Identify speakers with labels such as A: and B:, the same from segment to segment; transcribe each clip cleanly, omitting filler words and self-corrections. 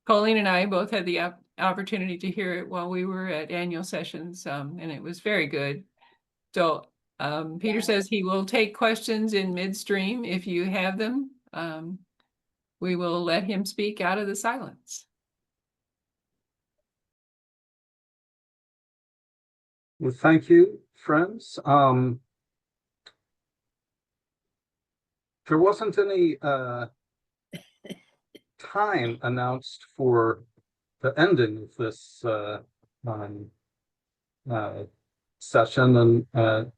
A: Colleen and I both had the opportunity to hear it while we were at annual sessions, and it was very good. So Peter says he will take questions in midstream if you have them. We will let him speak out of the silence.
B: Well, thank you, friends. There wasn't any time announced for the ending of this session, and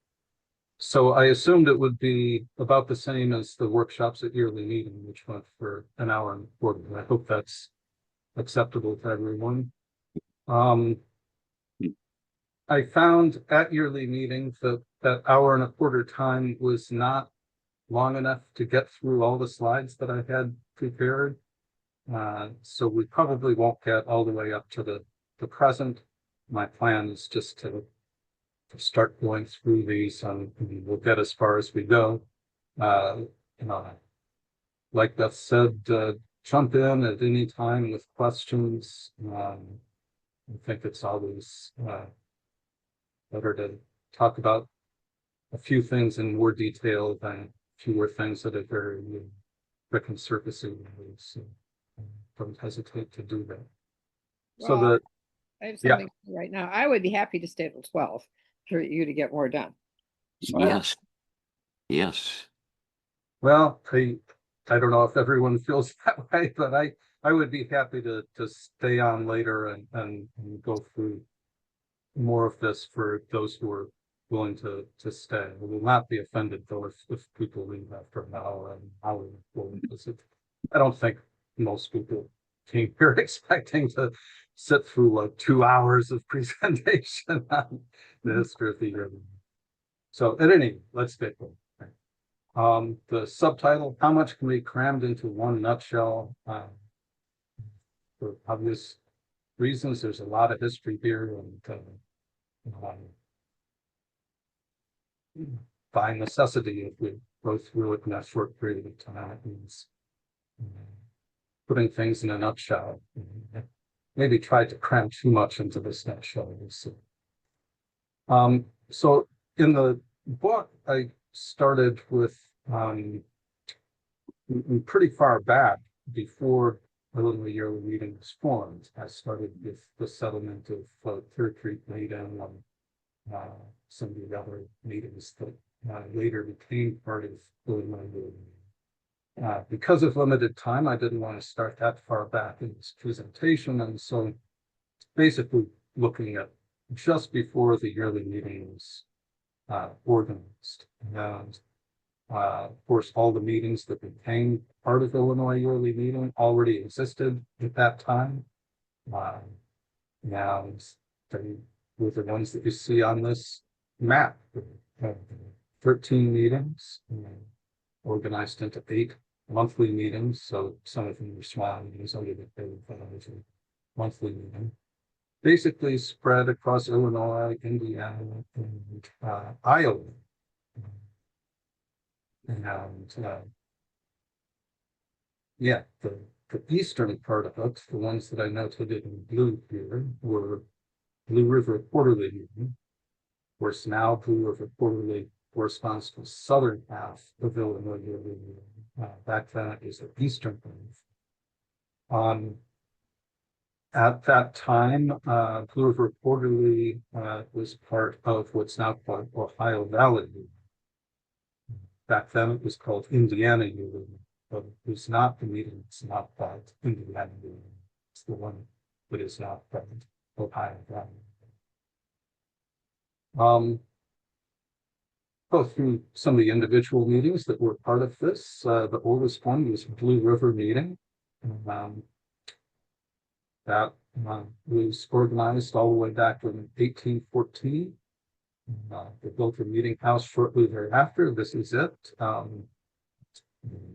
B: so I assumed it would be about the same as the workshops at yearly meeting, which went for an hour and a quarter. I hope that's acceptable to everyone. I found at yearly meetings that that hour and a quarter time was not long enough to get through all the slides that I had prepared. So we probably won't get all the way up to the present. My plan is just to start going through these, and we'll get as far as we go. You know, like Beth said, jump in at any time with questions. I think it's always better to talk about a few things in more detail than fewer things that are very quick and surfacing. So don't hesitate to do that.
C: Well,
B: So
C: I have something right now. I would be happy to stay till 12 for you to get more done.
D: Yes. Yes.
B: well, I don't know if everyone feels that way, but I would be happy to stay on later and go through more of this for those who are willing to stay. We will not be offended though if people leave after an hour and hour visit. I don't think most people came here expecting to sit through like 2 hours of presentation on the history of the year. So at any, let's get going. The subtitle, how much can be crammed into one nutshell? For obvious reasons, there's a lot of history here, and by necessity, if we go through it in a short period of time, it means putting things in a nutshell. Maybe tried to cram too much into this nutshell. So in the book, I started with pretty far back before the yearly meeting was formed. I started with the settlement of Third Creek Maiden and some of the other meetings that later became part of Illinois. Because of limited time, I didn't want to start that far back in this presentation, and so basically looking at just before the yearly meeting was organized. And of course, all the meetings that became part of Illinois yearly meeting already existed at that time. And they were the ones that you see on this map. 13 meetings organized into 8 monthly meetings. So some of them were small meetings, only the monthly meeting. Basically spread across Illinois, Indiana, and Iowa. And yeah, the eastern part of it, the ones that I noted in blue here, were Blue River Quarterly Meeting. Of course, now Blue River Quarterly corresponds to the southern half of Illinois yearly meeting. Back then it was the eastern half. At that time, Blue River Quarterly was part of what's now called Ohio Valley. Back then it was called Indiana Yearly, but it was not the meeting. It's not called Indiana Yearly. It's the one that is now called Ohio Valley. Go through some of the individual meetings that were part of this. The oldest one was Blue River Meeting. That was organized all the way back in 1814. They built a meeting house shortly thereafter. This is it.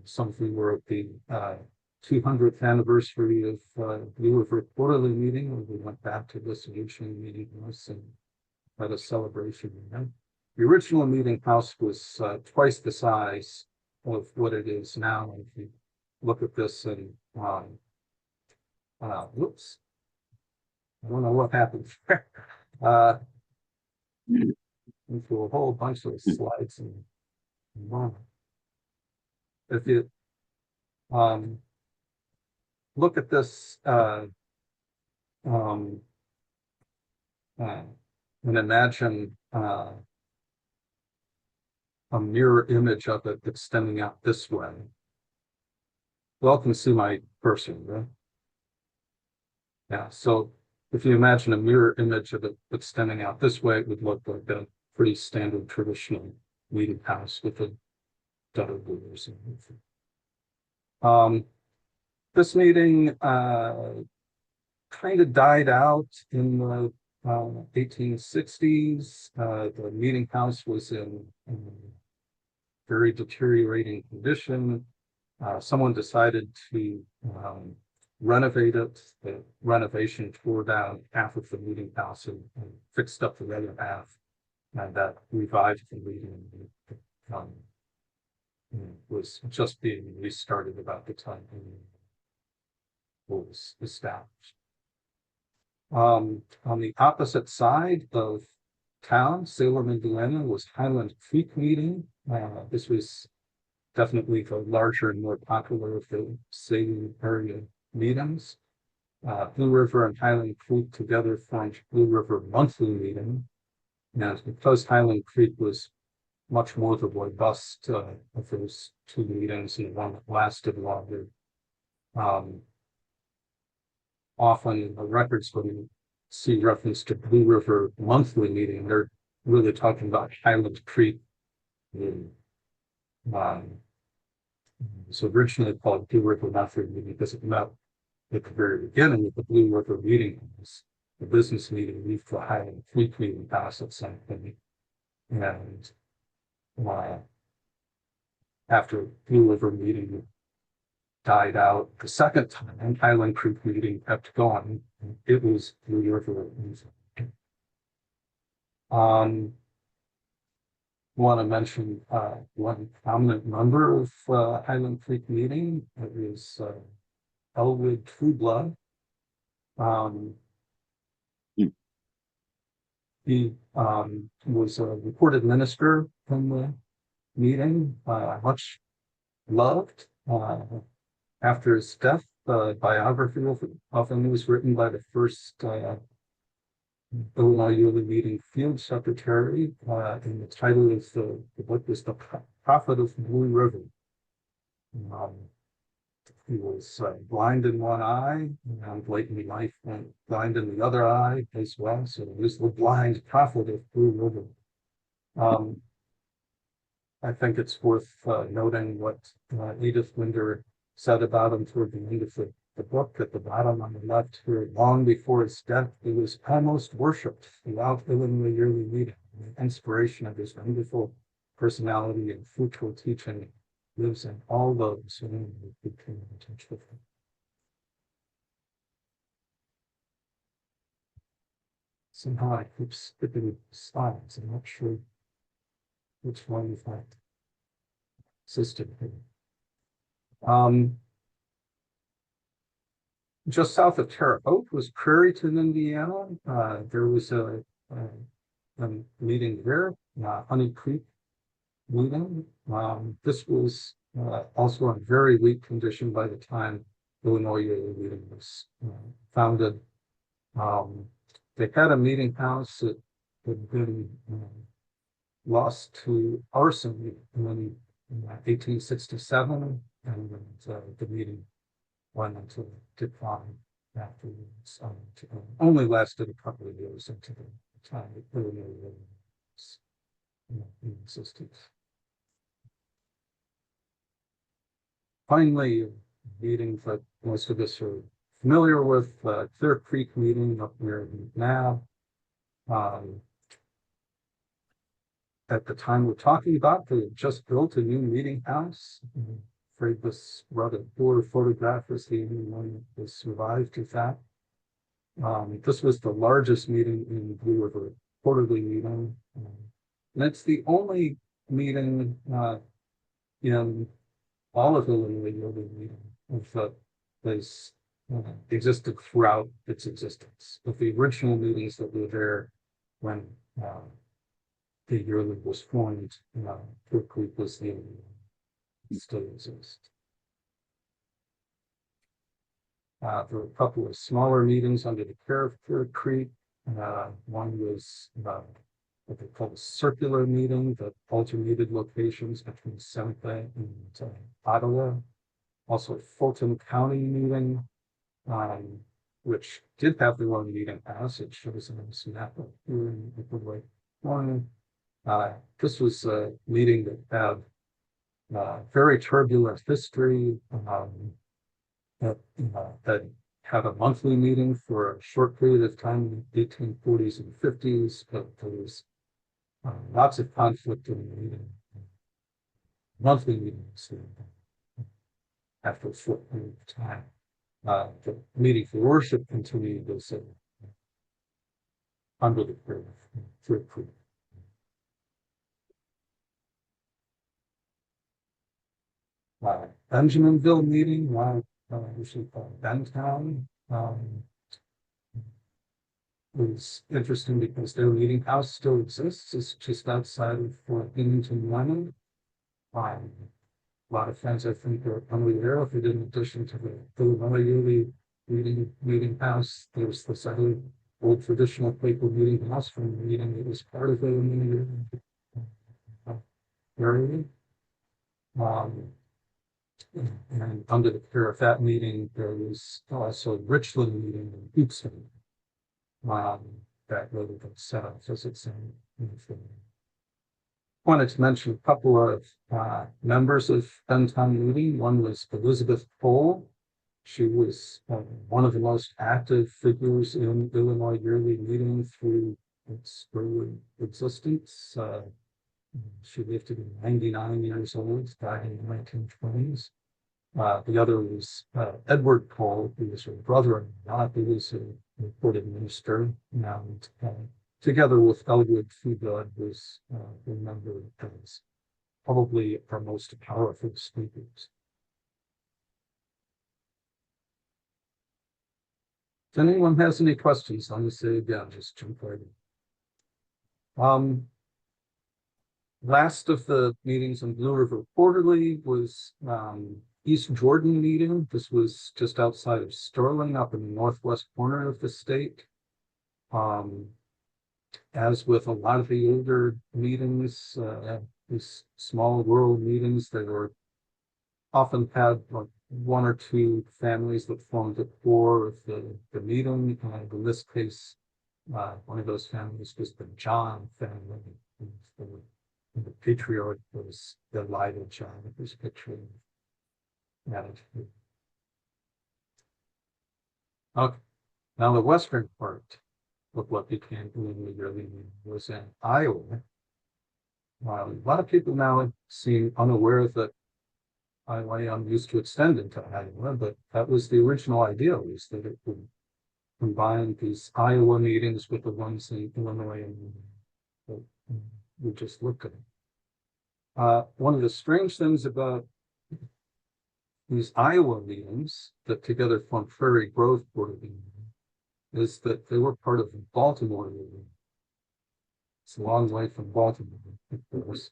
B: Some of you were at the 200th anniversary of Blue River Quarterly Meeting, when we went back to this solution meeting house and had a celebration. The original meeting house was twice the size of what it is now. If you look at this in Whoops. I don't know what happened. uh, into a whole bunch of slides and one. If you look at this um, and imagine a mirror image of it extending out this way. You all can see my cursor, right? Yeah, so if you imagine a mirror image of it extending out this way, it would look like a pretty standard traditional meeting house with a double doors. This meeting kind of died out in the 1860s. The meeting house was in very deteriorating condition. Someone decided to renovate it. The renovation tore down half of the meeting house and fixed up the other half, and that revived the meeting. Was just being restarted about the time it was established. On the opposite side of town, Salem, Indiana, was Highland Creek Meeting. This was definitely the larger and more popular of the Salem area meetings. Blue River and Highland Creek together formed Blue River Monthly Meeting. And because Highland Creek was much more the robust of those two meetings and one that lasted longer, often in the records when you see reference to Blue River Monthly Meeting, they're really talking about Highland Creek. So originally called Blue River Monthly Meeting because it met at the very beginning with the Blue River Meeting. The business meeting moved to Highland Creek Meeting House at some point. And after Blue River Meeting died out the second time, Highland Creek Meeting kept going. It was Blue River. Want to mention one prominent member of Highland Creek Meeting. It is Elwood Trueblood. He was a reported minister from the meeting, much loved. After his death, the biography of him was written by the first Illinois Yearly Meeting Field Secretary, and the title of the book was The Prophet of Blue River. He was blind in one eye, and late in life went blind in the other eye as well. So he was the blind prophet of Blue River. I think it's worth noting what Edith Winder said about him toward the end of the book at the bottom on the left here. Long before his death, he was almost worshipped throughout Illinois Yearly Meeting. The inspiration of his wonderful personality and fruitful teaching lives in all those who came in touch with him. Somehow I keep skipping slides. I'm not sure which one is that system here. Just south of Terre Haute was Prairieton, Indiana. There was a meeting there, Honey Creek meeting. This was also in very weak condition by the time Illinois Yearly Meeting was founded. They had a meeting house that had been lost to arson in 1867, and the meeting went into decline afterwards. Only lasted a couple of years into the time that Illinois was in existence. Finally, meetings that most of us are familiar with, Clear Creek Meeting up near now. At the time we're talking about, they had just built a new meeting house. I'm afraid this rather poor photograph is the only one that survived to that. This was the largest meeting in Blue River, quarterly meeting. And it's the only meeting in all of Illinois Yearly Meeting of this existed throughout its existence. But the original meetings that were there when the yearly was formed, Crook Creek was the still exists. There were a couple of smaller meetings under the care of Crook Creek. One was what they call a circular meeting that alternated locations between Seneca and Ottawa. Also a Fulton County meeting, which did have their own meeting house. It shows in this map up here in the right corner. This was a meeting that had very turbulent history, that had a monthly meeting for a short period of time in the 1840s and 50s, but there was lots of conflict in the meeting. Monthly meetings after a short period of time. The meeting for worship continued as under the care of Crook Creek. Benjaminville meeting, usually called Bentown, was interesting because their meeting house still exists. It's just outside of Fort Bennington, London. A lot of friends, I think, are probably there. If we did, in addition to the Illinois yearly meeting house, there's this other old traditional Quaker meeting house from the meeting that was part of the area. And under the care of that meeting, there was also a Richland meeting in Houston. That really got set up visits and wanted to mention a couple of members of Bentown meeting. One was Elizabeth Cole. She was one of the most active figures in Illinois yearly meeting through its early existence. She lived to be 99 years old, died in the 1920s. The other was Edward Cole, who was her brother-in-law, who was a reported minister. And together with Elwood Feebud, was remembered as probably our most powerful speakers. If anyone has any questions, let me say again, just jump right in. Last of the meetings in Blue River Quarterly was East Jordan meeting. This was just outside of Sterling, up in the northwest corner of the state. As with a lot of the older meetings, these small rural meetings that were often had like one or two families that formed the core of the meeting. In this case, one of those families was the John family. The patriarch was the Lyda John, it was pictured. Okay, now the western part of what became the yearly meeting was in Iowa. A lot of people now seem unaware that ILYM used to extend into Iowa, but that was the original idea, was that it would combine these Iowa meetings with the ones in Illinois and we just looked at them. One of the strange things about these Iowa meetings that together form Prairie Grove Board of Meeting is that they were part of the Baltimore meeting. It's a long way from Baltimore, of course.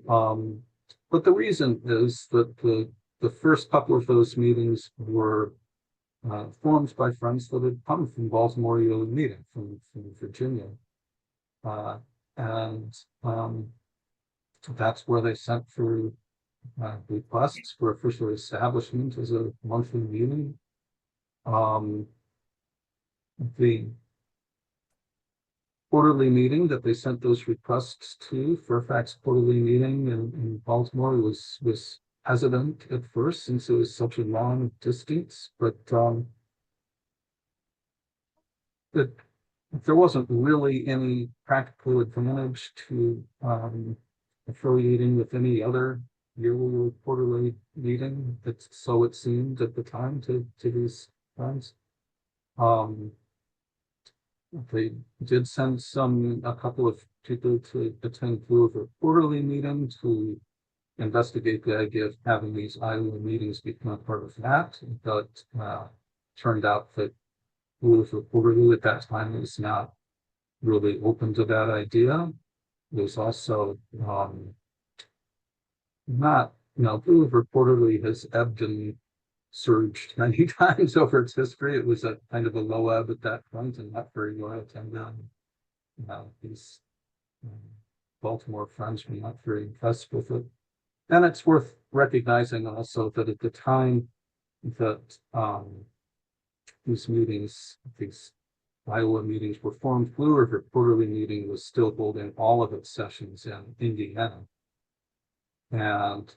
B: But the reason is that the first couple of those meetings were formed by friends that had come from Baltimore yearly meeting from Virginia. And that's where they sent through requests for official establishment as a monthly meeting. The quarterly meeting that they sent those requests to, Fairfax quarterly meeting in Baltimore, was hesitant at first since it was such a long distance, but there wasn't really any practical advantage to affiliating with any other yearly or quarterly meeting. So it seemed at the time to these friends. They did send a couple of people to attend Blue River quarterly meeting to investigate the idea of having these ILYM meetings become a part of that, but turned out that Louisville Quarterly at that time was not really open to that idea. It was also not, Louisville Quarterly has ebbed and surged many times over its history. It was a kind of a low ebb at that point and not very loyal to these Baltimore friends were not very impressed with it. And it's worth recognizing also that at the time that these Iowa meetings were formed, Blue River Quarterly Meeting was still holding all of its sessions in Indiana. And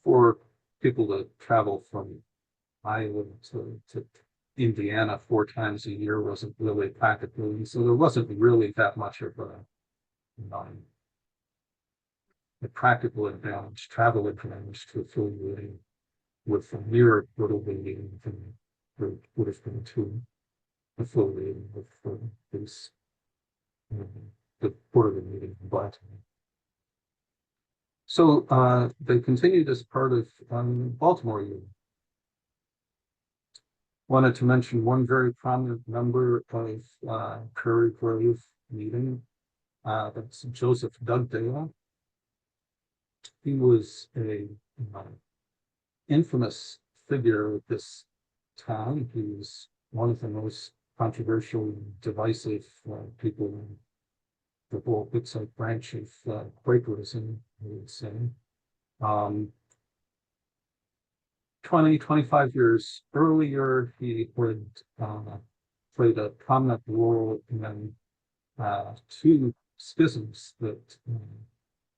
B: for people to travel from Iowa to Indiana 4 times a year wasn't really practical. And so there wasn't really that much of a practical advantage, travel advantage to affiliating with the near quarterly meeting than there would have been to affiliating with this the quarterly meeting in Baltimore. So they continued as part of Baltimore Union. Wanted to mention one very prominent member of Prairie Grove meeting. That's Joseph Dugdale. He was a infamous figure at this time. He was one of the most controversial, divisive people in the whole Whiteside branch of Quakerism, I would say. 25 years earlier, he would played a prominent role in 2 schisms that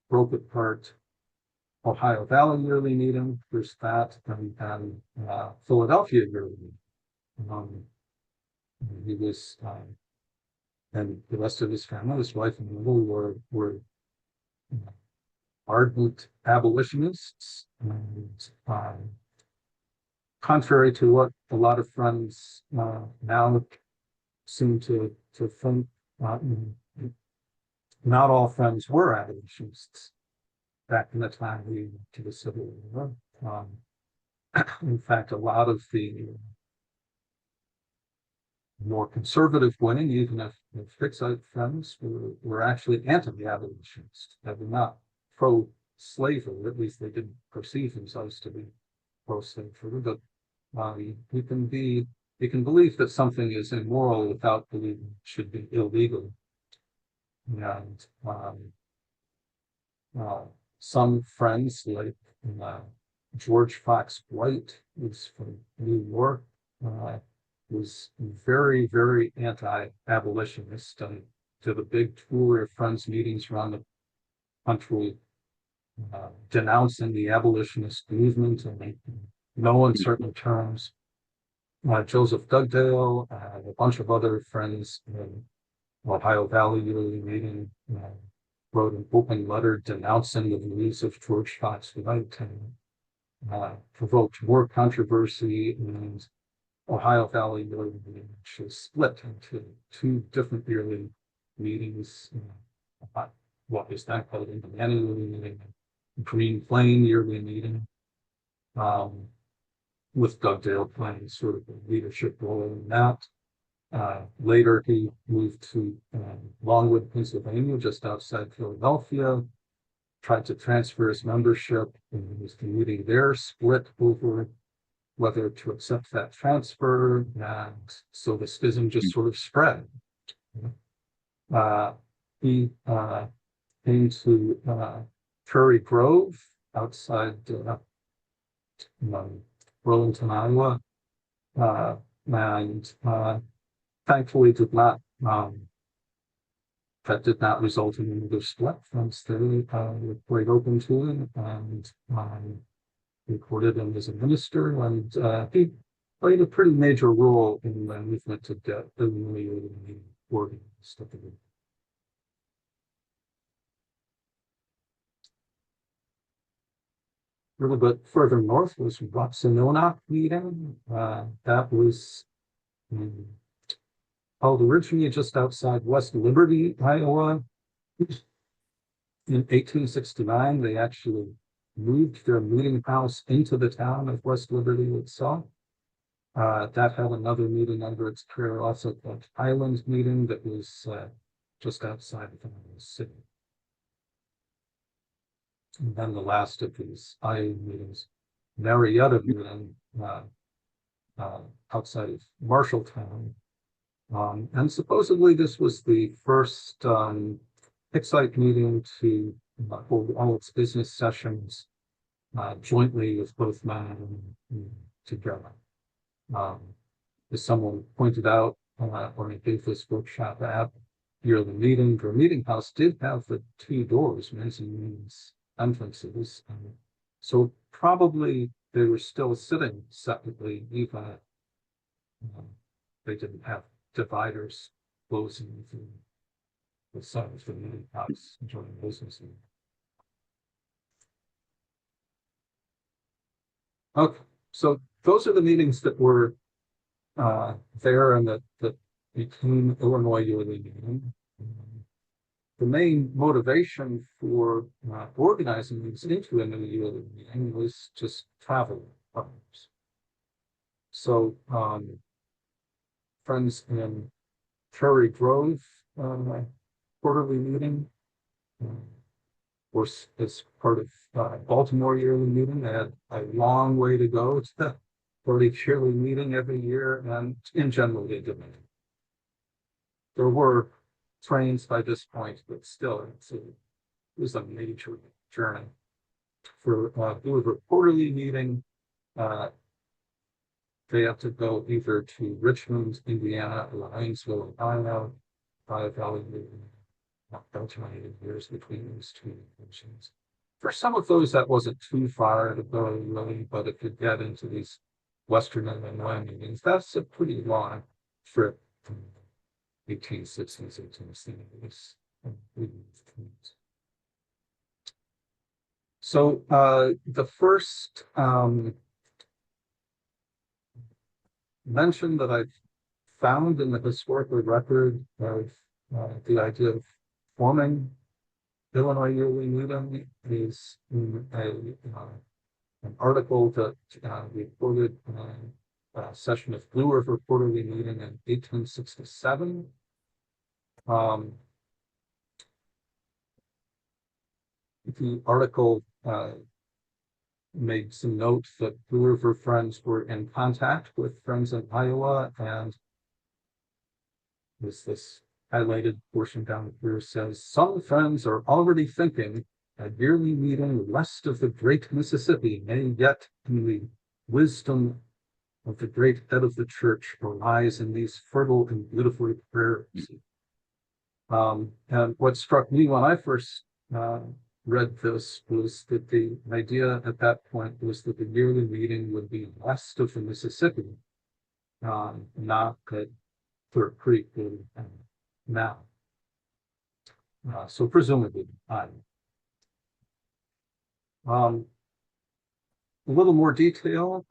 B: broke apart Ohio Valley Yearly Meeting. There's that, and then Philadelphia Yearly Meeting. He was, and the rest of his family, his wife and Mother, were ardent abolitionists, and contrary to what a lot of friends now seem to think, not all friends were abolitionists back in the time leading to the Civil War. In fact, a lot of the more conservative wing, even if Fixite friends were actually anti-abolitionists. They were not pro-slavery, at least they didn't perceive themselves to be pro-slavery, but you can believe that something is immoral without believing it should be illegal. And some friends like George Fox White, who's from New York, was very, very anti-abolitionist, and did a big tour of friends meetings around the country, denouncing the abolitionist movement in no uncertain terms. Joseph Dugdale and a bunch of other friends in Ohio Valley Yearly Meeting wrote an open letter denouncing the views of George Fox White, and provoked more controversy. And Ohio Valley Yearly Meeting was split into 2 different yearly meetings. What was then called Indiana Yearly Meeting, Green Plain Yearly Meeting, with Dugdale playing sort of a leadership role in that. Later, he moved to Longwood, Pennsylvania, just outside Philadelphia, tried to transfer his membership, and was the meeting there split over whether to accept that transfer, and so the schism just sort of spread. He came to Prairie Grove outside Burlington, Iowa, and thankfully that did not result in another split. Friends they were quite open to it, and reported him as a minister, and he played a pretty major role in the movement to get eliminated in the organ stuff. A little bit further north was Watsononah Meeting. That was held originally just outside West Liberty, Iowa. In 1869, they actually moved their meeting house into the town of West Liberty itself. That had another meeting under its care, also called Islands meeting, that was just outside of the city. And then the last of these ILYM meetings, Marietta meeting, outside of Marshalltown. And supposedly this was the first Hicksite meeting to hold all its business sessions jointly with both men and together. As someone pointed out when I gave this workshop at yearly meeting, the meeting house did have the two doors, men's and women's entrances. So probably they were still sitting separately, even they didn't have dividers closing the side of the meeting house during business. Okay, so those are the meetings that were there and that became Illinois Yearly Meeting. The main motivation for organizing these into a new yearly meeting was just travel partners. So friends in Cherry Grove quarterly meeting, of course, as part of Baltimore yearly meeting, they had a long way to go to for the yearly meeting every year, and in general they didn't. There were trains by this point, but still it was a major journey. For Blue quarterly meeting, they have to go either to Richmond, Indiana, or Hinesville, Ohio, by Valley meeting. About 28 years between those two locations. For some of those, that wasn't too far to go, really, but if you get into these Western Illinois meetings, that's a pretty long trip from 1860s, 1870s. So the first mention that I've found in the historical record of the idea of forming Illinois Yearly Meeting is in an article that reported a session of Blue River Quarterly Meeting in 1867. The article made some notes that Blue River friends were in contact with friends in Iowa, and this highlighted portion down here says, some friends are already thinking a yearly meeting west of the great Mississippi may yet in the wisdom of the great head of the church arise in these fertile and beautiful prayers. And what struck me when I first read this was that the idea at that point was that the yearly meeting would be west of the Mississippi, not at Clear Creek now. So presumably, a little more detail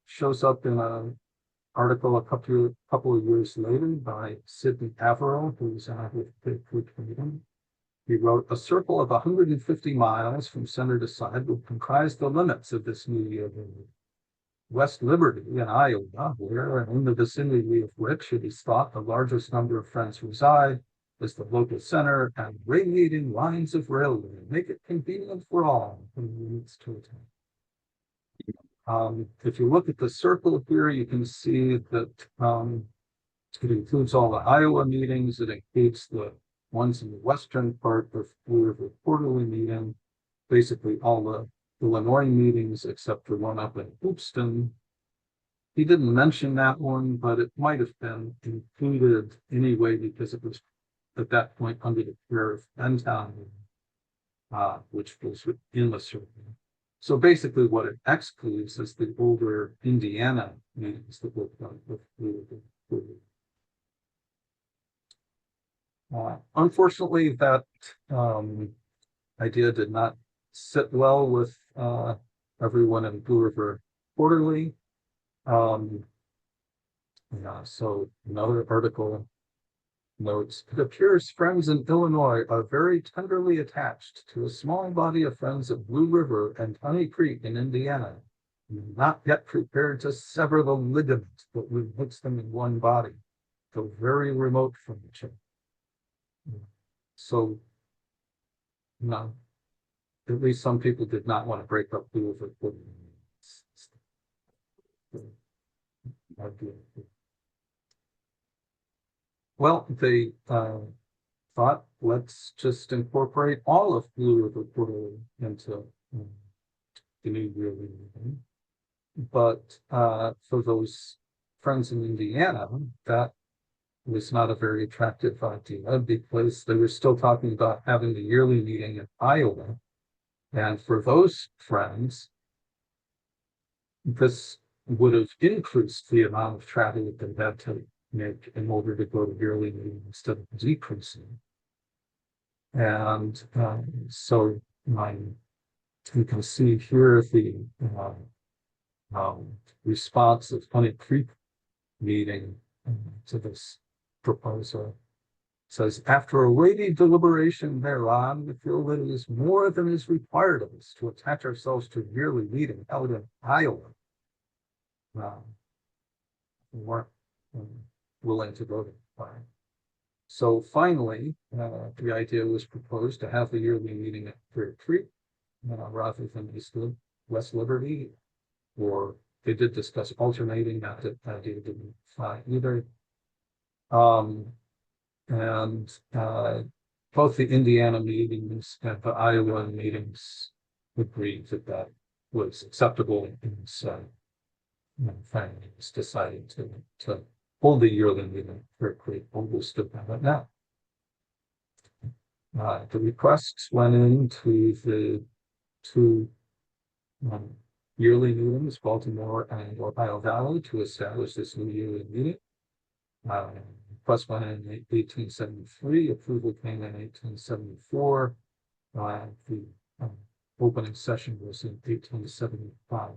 B: shows up in an article a couple of years later by Sidney Averill, who's with the Creek meeting. He wrote, a circle of 150 miles from center to side would comprise the limits of this new year. West Liberty in Iowa, where and in the vicinity of which it is thought the largest number of friends reside, is the local center, and radiating lines of railway make it convenient for all who needs to attend. If you look at the circle here, you can see that it includes all the Iowa meetings. It includes the ones in the western part of Blue River Quarterly Meeting, basically all the Illinois meetings except for one up in Hoopston. He didn't mention that one, but it might have been included anyway because it was at that point under the care of Bentown, which was in the circle. So basically what it excludes is the older Indiana meetings that were done with Blue River. Unfortunately, that idea did not sit well with everyone in Blue River Quarterly. So another article notes, it appears friends in Illinois are very tenderly attached to a small body of friends at Blue River and Honey Creek in Indiana, not yet prepared to sever the ligament that would mix them in one body, though very remote from each other. So, no, at least some people did not want to break up the over. Well, they thought, let's just incorporate all of Blue River Quarterly into the new yearly meeting. But for those friends in Indiana, that was not a very attractive idea because they were still talking about having the yearly meeting in Iowa. And for those friends, this would have increased the amount of travel that they had to make in order to go to yearly meeting instead of decreasing. And so you can see here the response of Honey Creek meeting to this proposal. It says, after a weighty deliberation thereon, we feel that it is more than is required of us to attach ourselves to a yearly meeting held in Iowa. We weren't willing to go to that. So finally, the idea was proposed to have the yearly meeting at Clear Creek rather than West Liberty, or they did discuss alternating. That idea didn't fly either. And both the Indiana meetings and the Iowa meetings agreed that that was acceptable, and so finally it was decided to hold the yearly meeting very quickly. We'll still have it now. The requests went into the two yearly meetings, Baltimore and Ohio Valley, to establish this new yearly meeting. Request went in 1873, approval came in 1874. The opening session was in 1875.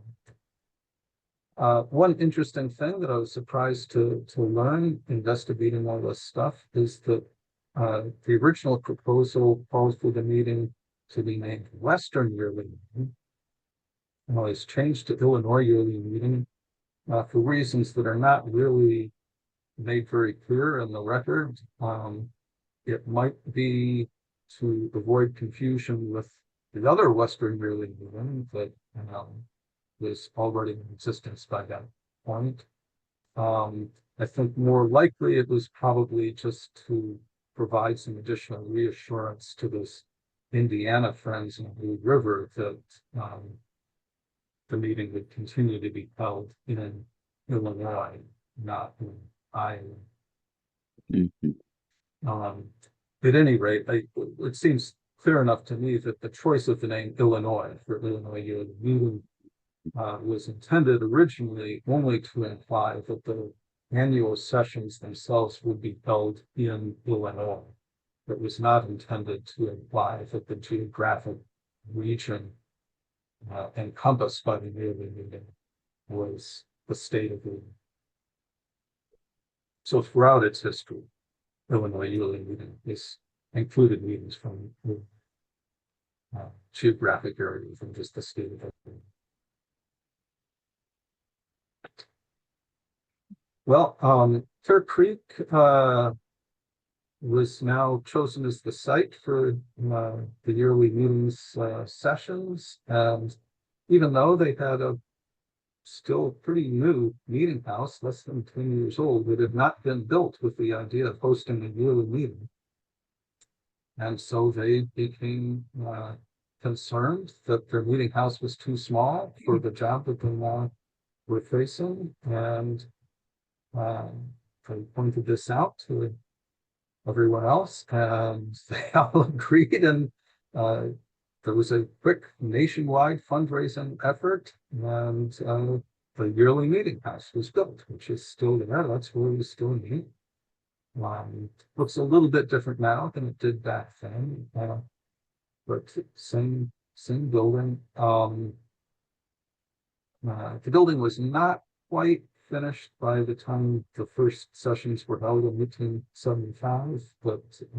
B: One interesting thing that I was surprised to learn investigating all this stuff is that the original proposal calls for the meeting to be named Western Yearly Meeting. And it was changed to Illinois Yearly Meeting for reasons that are not really made very clear in the record. It might be to avoid confusion with the other Western Yearly Meeting that was already in existence by that point. I think more likely it was probably just to provide some additional reassurance to those Indiana friends in Blue River that the meeting would continue to be held in Illinois, not in Iowa. At any rate, it seems clear enough to me that the choice of the name Illinois for Illinois Yearly Meeting was intended originally only to imply that the annual sessions themselves would be held in Illinois. It was not intended to imply that the geographic region encompassed by the yearly meeting was the state of Illinois. So throughout its history, Illinois Yearly Meeting is included meetings from geographic areas than just the state of Illinois. Well, Clear Creek was now chosen as the site for the yearly meetings sessions, and even though they had a still pretty new meeting house, less than 10 years old, it had not been built with the idea of hosting a yearly meeting. And so they became concerned that their meeting house was too small for the job that they were facing, and they pointed this out to everyone else, and they all agreed, and there was a quick nationwide fundraising effort, and the yearly meeting house was built, which is still there. That's where we still meet. Looks a little bit different now than it did back then, but same building. The building was not quite finished by the time the first sessions were held in 1875, but it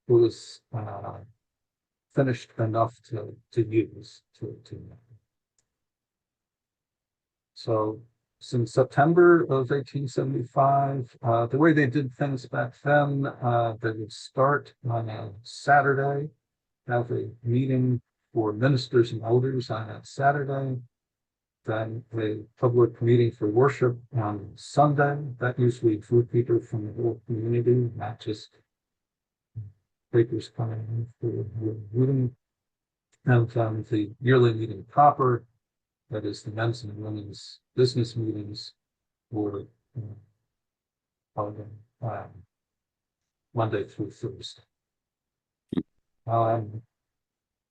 B: was finished enough to use. So since September of 1875, the way they did things back then, they would start on a Saturday, have a meeting for ministers and elders on that Saturday, then a public meeting for worship on Sunday. That usually drew people from the whole community, not just papers coming in for the meeting. And the yearly meeting proper, that is the men's and women's business meetings, were held on Monday through Thursday.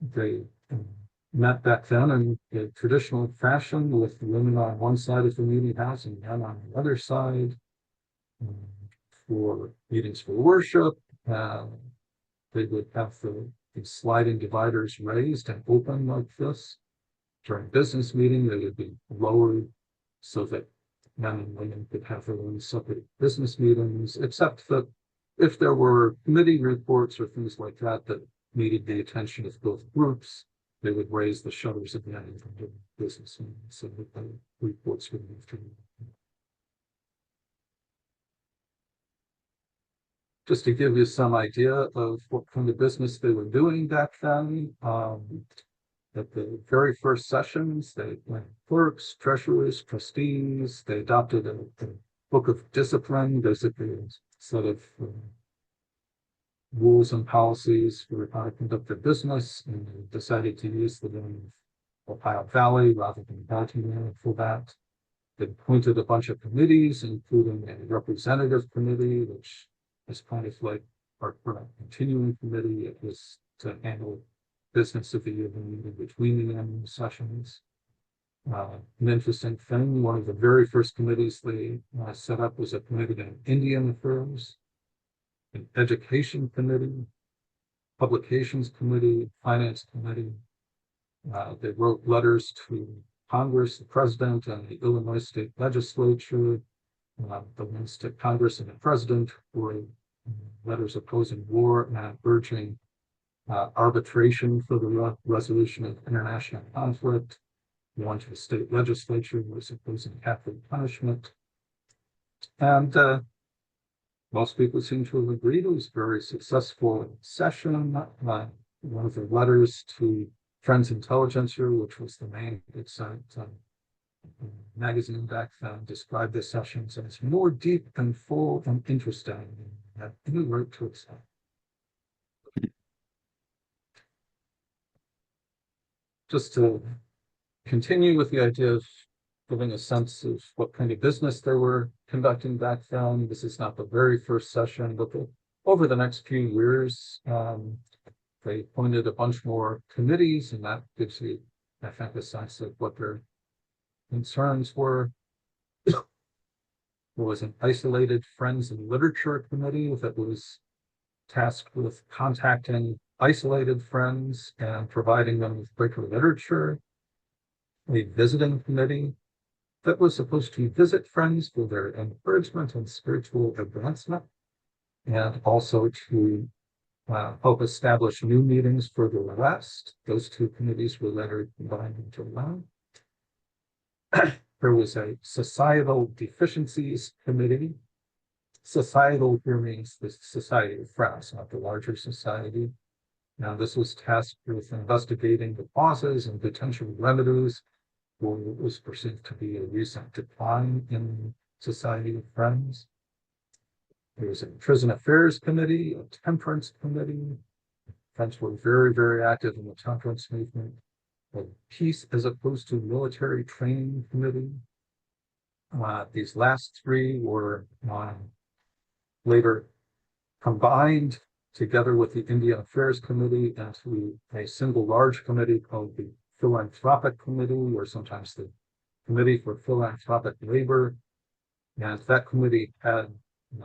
B: They met back then in a traditional fashion, with the women on one side of the meeting house and men on the other side, for meetings for worship. They would have the sliding dividers raised and open like this. During business meeting, they would be lowered so that men and women could have their own separate business meetings, except that if there were committee reports or things like that that needed the attention of both groups, they would raise the shutters again into the business meeting so that the reports would move through. Just to give you some idea of what kind of business they were doing back then, at the very first sessions, they went clerks, treasurers, trustees. They adopted a book of discipline, basically a set of rules and policies for how to conduct their business, and they decided to use the name of Ohio Valley rather than Baltimore for that. They appointed a bunch of committees, including a representative committee, which is kind of like our current continuing committee. It was to handle business of the meeting between the annual sessions. An interesting thing, one of the very first committees they set up was a committee on Indian affairs, an education committee, publications committee, finance committee. They wrote letters to Congress, the president, and the Illinois state legislature. The ones to Congress and the president were letters opposing war and urging arbitration for the resolution of international conflict. One to the state legislature was opposing capital punishment. And most people seem to have agreed it was a very successful session. One of the letters to Friends Intelligencer, which was the main magazine back then, described the sessions as more deep and full and interesting than had any right to expect. Just to continue with the idea of giving a sense of what kind of business they were conducting back then. This is not the very first session, but over the next few years, they appointed a bunch more committees, and that gives you, I think, a sense of what their concerns were. There was an isolated Friends and Literature Committee that was tasked with contacting isolated friends and providing them with Quaker literature. A visiting committee that was supposed to visit friends for their encouragement and spiritual advancement, and also to help establish new meetings for the West. Those two committees were later combined into one. There was a Societal Deficiencies Committee. Societal here means the Society of Friends, not the larger society. Now, this was tasked with investigating the causes and potential remedies for what was perceived to be a recent decline in Society of Friends. There was a Prison Affairs Committee, a Temperance Committee. Friends were very, very active in the temperance movement. A Peace as opposed to Military Training Committee. These last three were later combined together with the Indian Affairs Committee into a single large committee called the Philanthropic Committee, or sometimes the Committee for Philanthropic Labor. And that committee had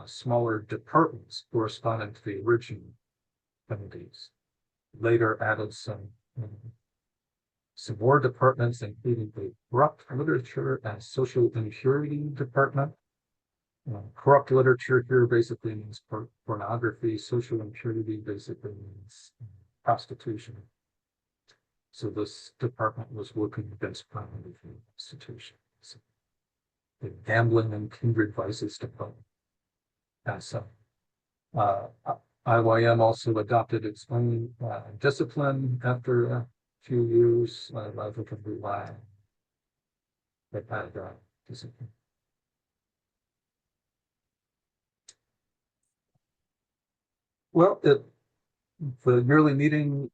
B: smaller departments corresponding to the original committees. Later added some more departments, including the Corrupt Literature and Social Impurity Department. Corrupt literature here basically means pornography. Social impurity basically means prostitution. So this department was working against pornography institutions. the gambling and kindred vices department. And so, IYM also adopted its own discipline after a few years, rather than rely on that discipline. Well, the yearly meeting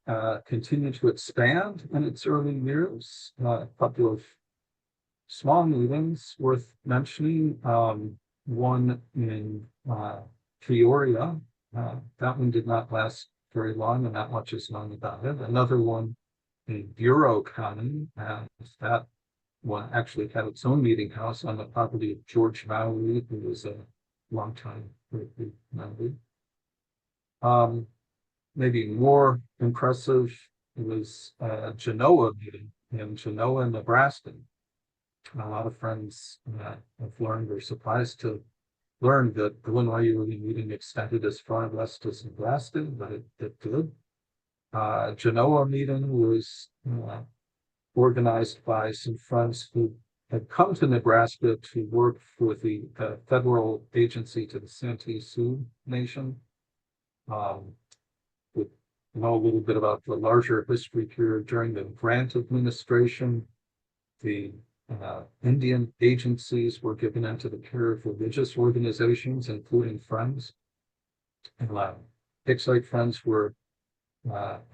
B: continued to expand in its early years. A couple of small meetings worth mentioning. One in Peoria. That one did not last very long, and not much is known about it. Another one in Bureau County, and that one actually had its own meeting house on the property of George Mowry, who was a longtime member. Maybe more impressive was Genoa meeting in Genoa, Nebraska. A lot of friends have learned or surprised to learn that the Illinois yearly meeting extended as far west as Nebraska, but it did. Genoa meeting was organized by some friends who had come to Nebraska to work for the federal agency to the Santee Sioux Nation. We know a little bit about the larger history here. During the Grant administration, the Indian agencies were given into the care of religious organizations, including Friends. And Hicksite Friends were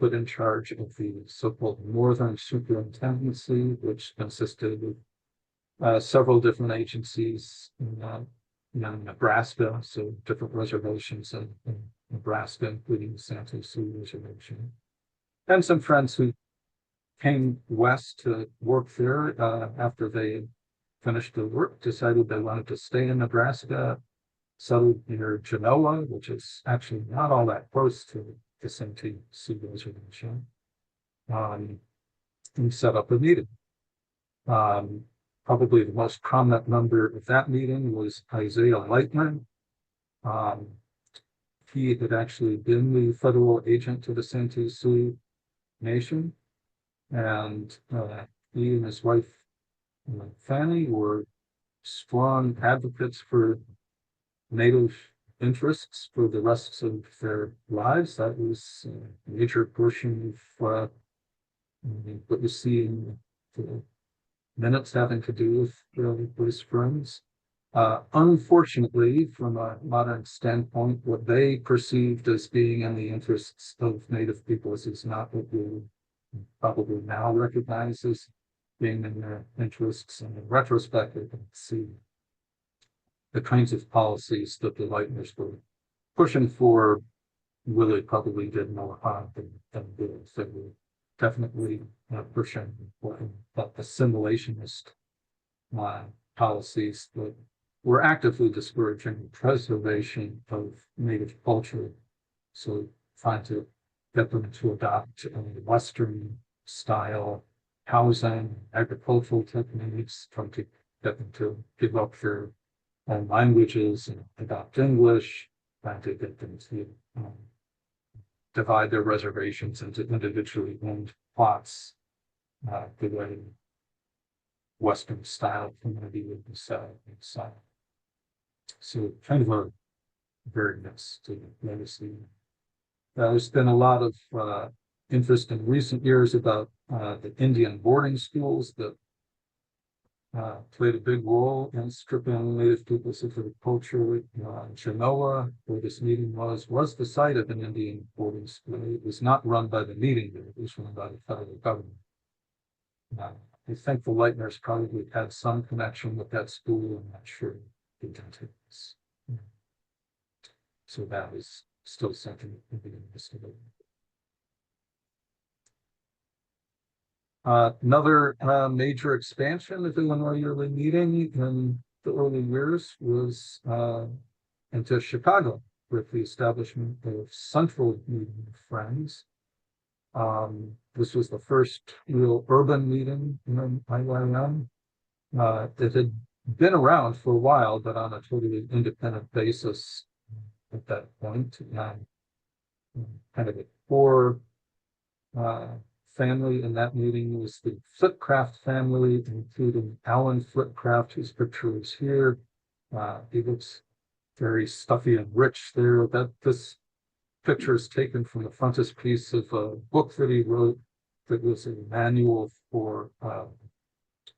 B: put in charge of the so-called Northern Superintendency, which consisted of several different agencies in Nebraska, so different reservations in Nebraska, including the Santee Sioux Reservation. And some friends who came west to work there after they finished their work, decided they wanted to stay in Nebraska, settled near Genoa, which is actually not all that close to the Santee Sioux Reservation, and set up a meeting. Probably the most prominent member of that meeting was Isaiah Lightman. He had actually been the federal agent to the Santee Sioux Nation, and he and his wife Fanny were strong advocates for Native interests for the rest of their lives. That was a major portion of what you see in the minutes having to do with Bruce Friends. Unfortunately, from a modern standpoint, what they perceived as being in the interests of Native peoples is not what we probably now recognize as being in their interests. And in retrospect, I can see the kinds of policies that the Lightners were pushing for really probably did more harm than good. So we're definitely pushing for assimilationist policies that were actively discouraging preservation of Native culture. So trying to get them to adopt Western style housing, agricultural techniques, trying to get them to give up their own languages and adopt English, trying to get them to divide their reservations into individually owned plots, the way Western style community would be set up inside. So kind of a very mixed legacy. There's been a lot of interest in recent years about the Indian boarding schools that played a big role in stripping Native peoples of their culture. Genoa, where this meeting was the site of an Indian boarding school. It was not run by the meeting, but it was run by the federal government. I think the Lightners probably had some connection with that school. I'm not sure the details. So that is still something that can be investigated. Another major expansion of the Illinois yearly meeting in the early years was into Chicago with the establishment of Central Meeting of Friends. This was the first real urban meeting in ILYM. It had been around for a while, but on a totally independent basis at that point. Kind of a core family in that meeting was the Flipcraft family, including Alan Flipcraft, whose picture is here. He looks very stuffy and rich there. This picture is taken from the frontispiece of a book that he wrote that was a manual for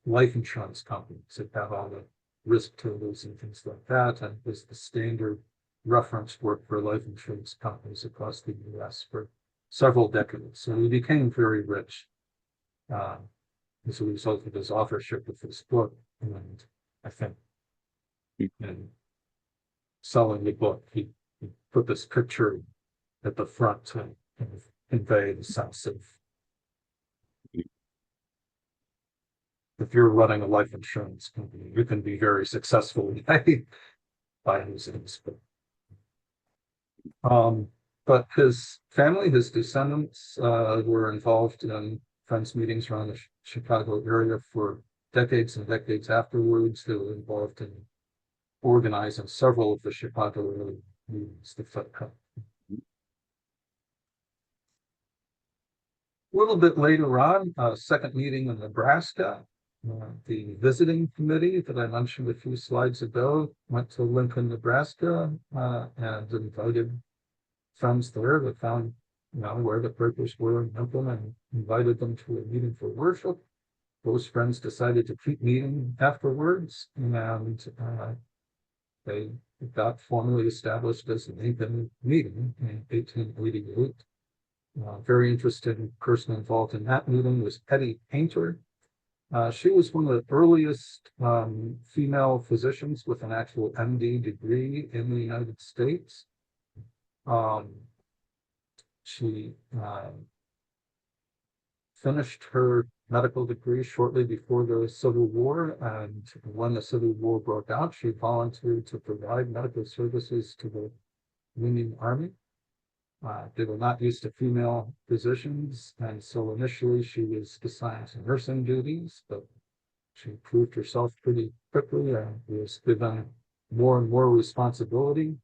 B: life insurance companies that have all the risk tables and things like that, and was the standard reference work for life insurance companies across the US for several decades. So he became very rich as a result of his authorship of this book. And I think in selling the book, he put this picture at the front to kind of convey the sense of if you're running a life insurance company, you can be very successful by using this book. But his family, his descendants, were involved in Friends meetings around the Chicago area for decades and decades afterwards. They were involved in organizing several of the Chicago area meetings, the Fed Cup. A little bit later on, a second meeting in Nebraska, the visiting committee that I mentioned a few slides ago went to Lincoln, Nebraska, and invited friends there that found, where the Quakers were in Lincoln and invited them to a meeting for worship. Those friends decided to keep meeting afterwards, and they got formally established as an Lincoln meeting in 1888. Very interesting person involved in that meeting was Hetty Painter. She was one of the earliest female physicians with an actual MD degree in the United States. She finished her medical degree shortly before the Civil War, and when the Civil War broke out, she volunteered to provide medical services to the Union Army. They were not used to female physicians, and so initially she was assigned to nursing duties, but she proved herself pretty quickly and was given more and more responsibility.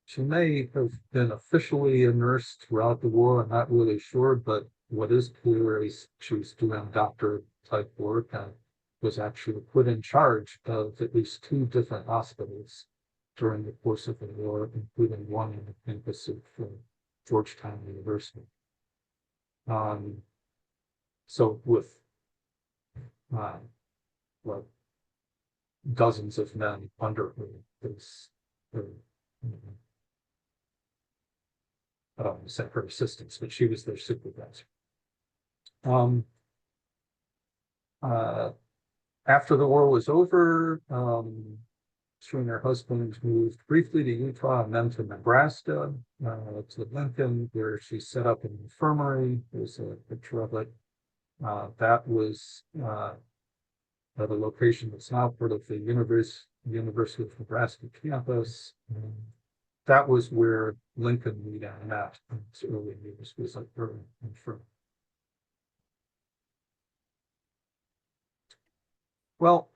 B: She may have been officially a nurse throughout the war, I'm not really sure, but what is clear is she was doing doctor type work and was actually put in charge of at least 2 different hospitals during the course of the war, including one in the campus of Georgetown University. So with dozens of men under her, I don't want to say her assistants, but she was their supervisor. After the war was over, she and her husband moved briefly to Utah and then to Nebraska, to Lincoln, where she set up an infirmary. There's a picture of it. That was at a location that's now part of the University of Nebraska campus. That was where Lincoln met in its early years, was like her infirmary. Well,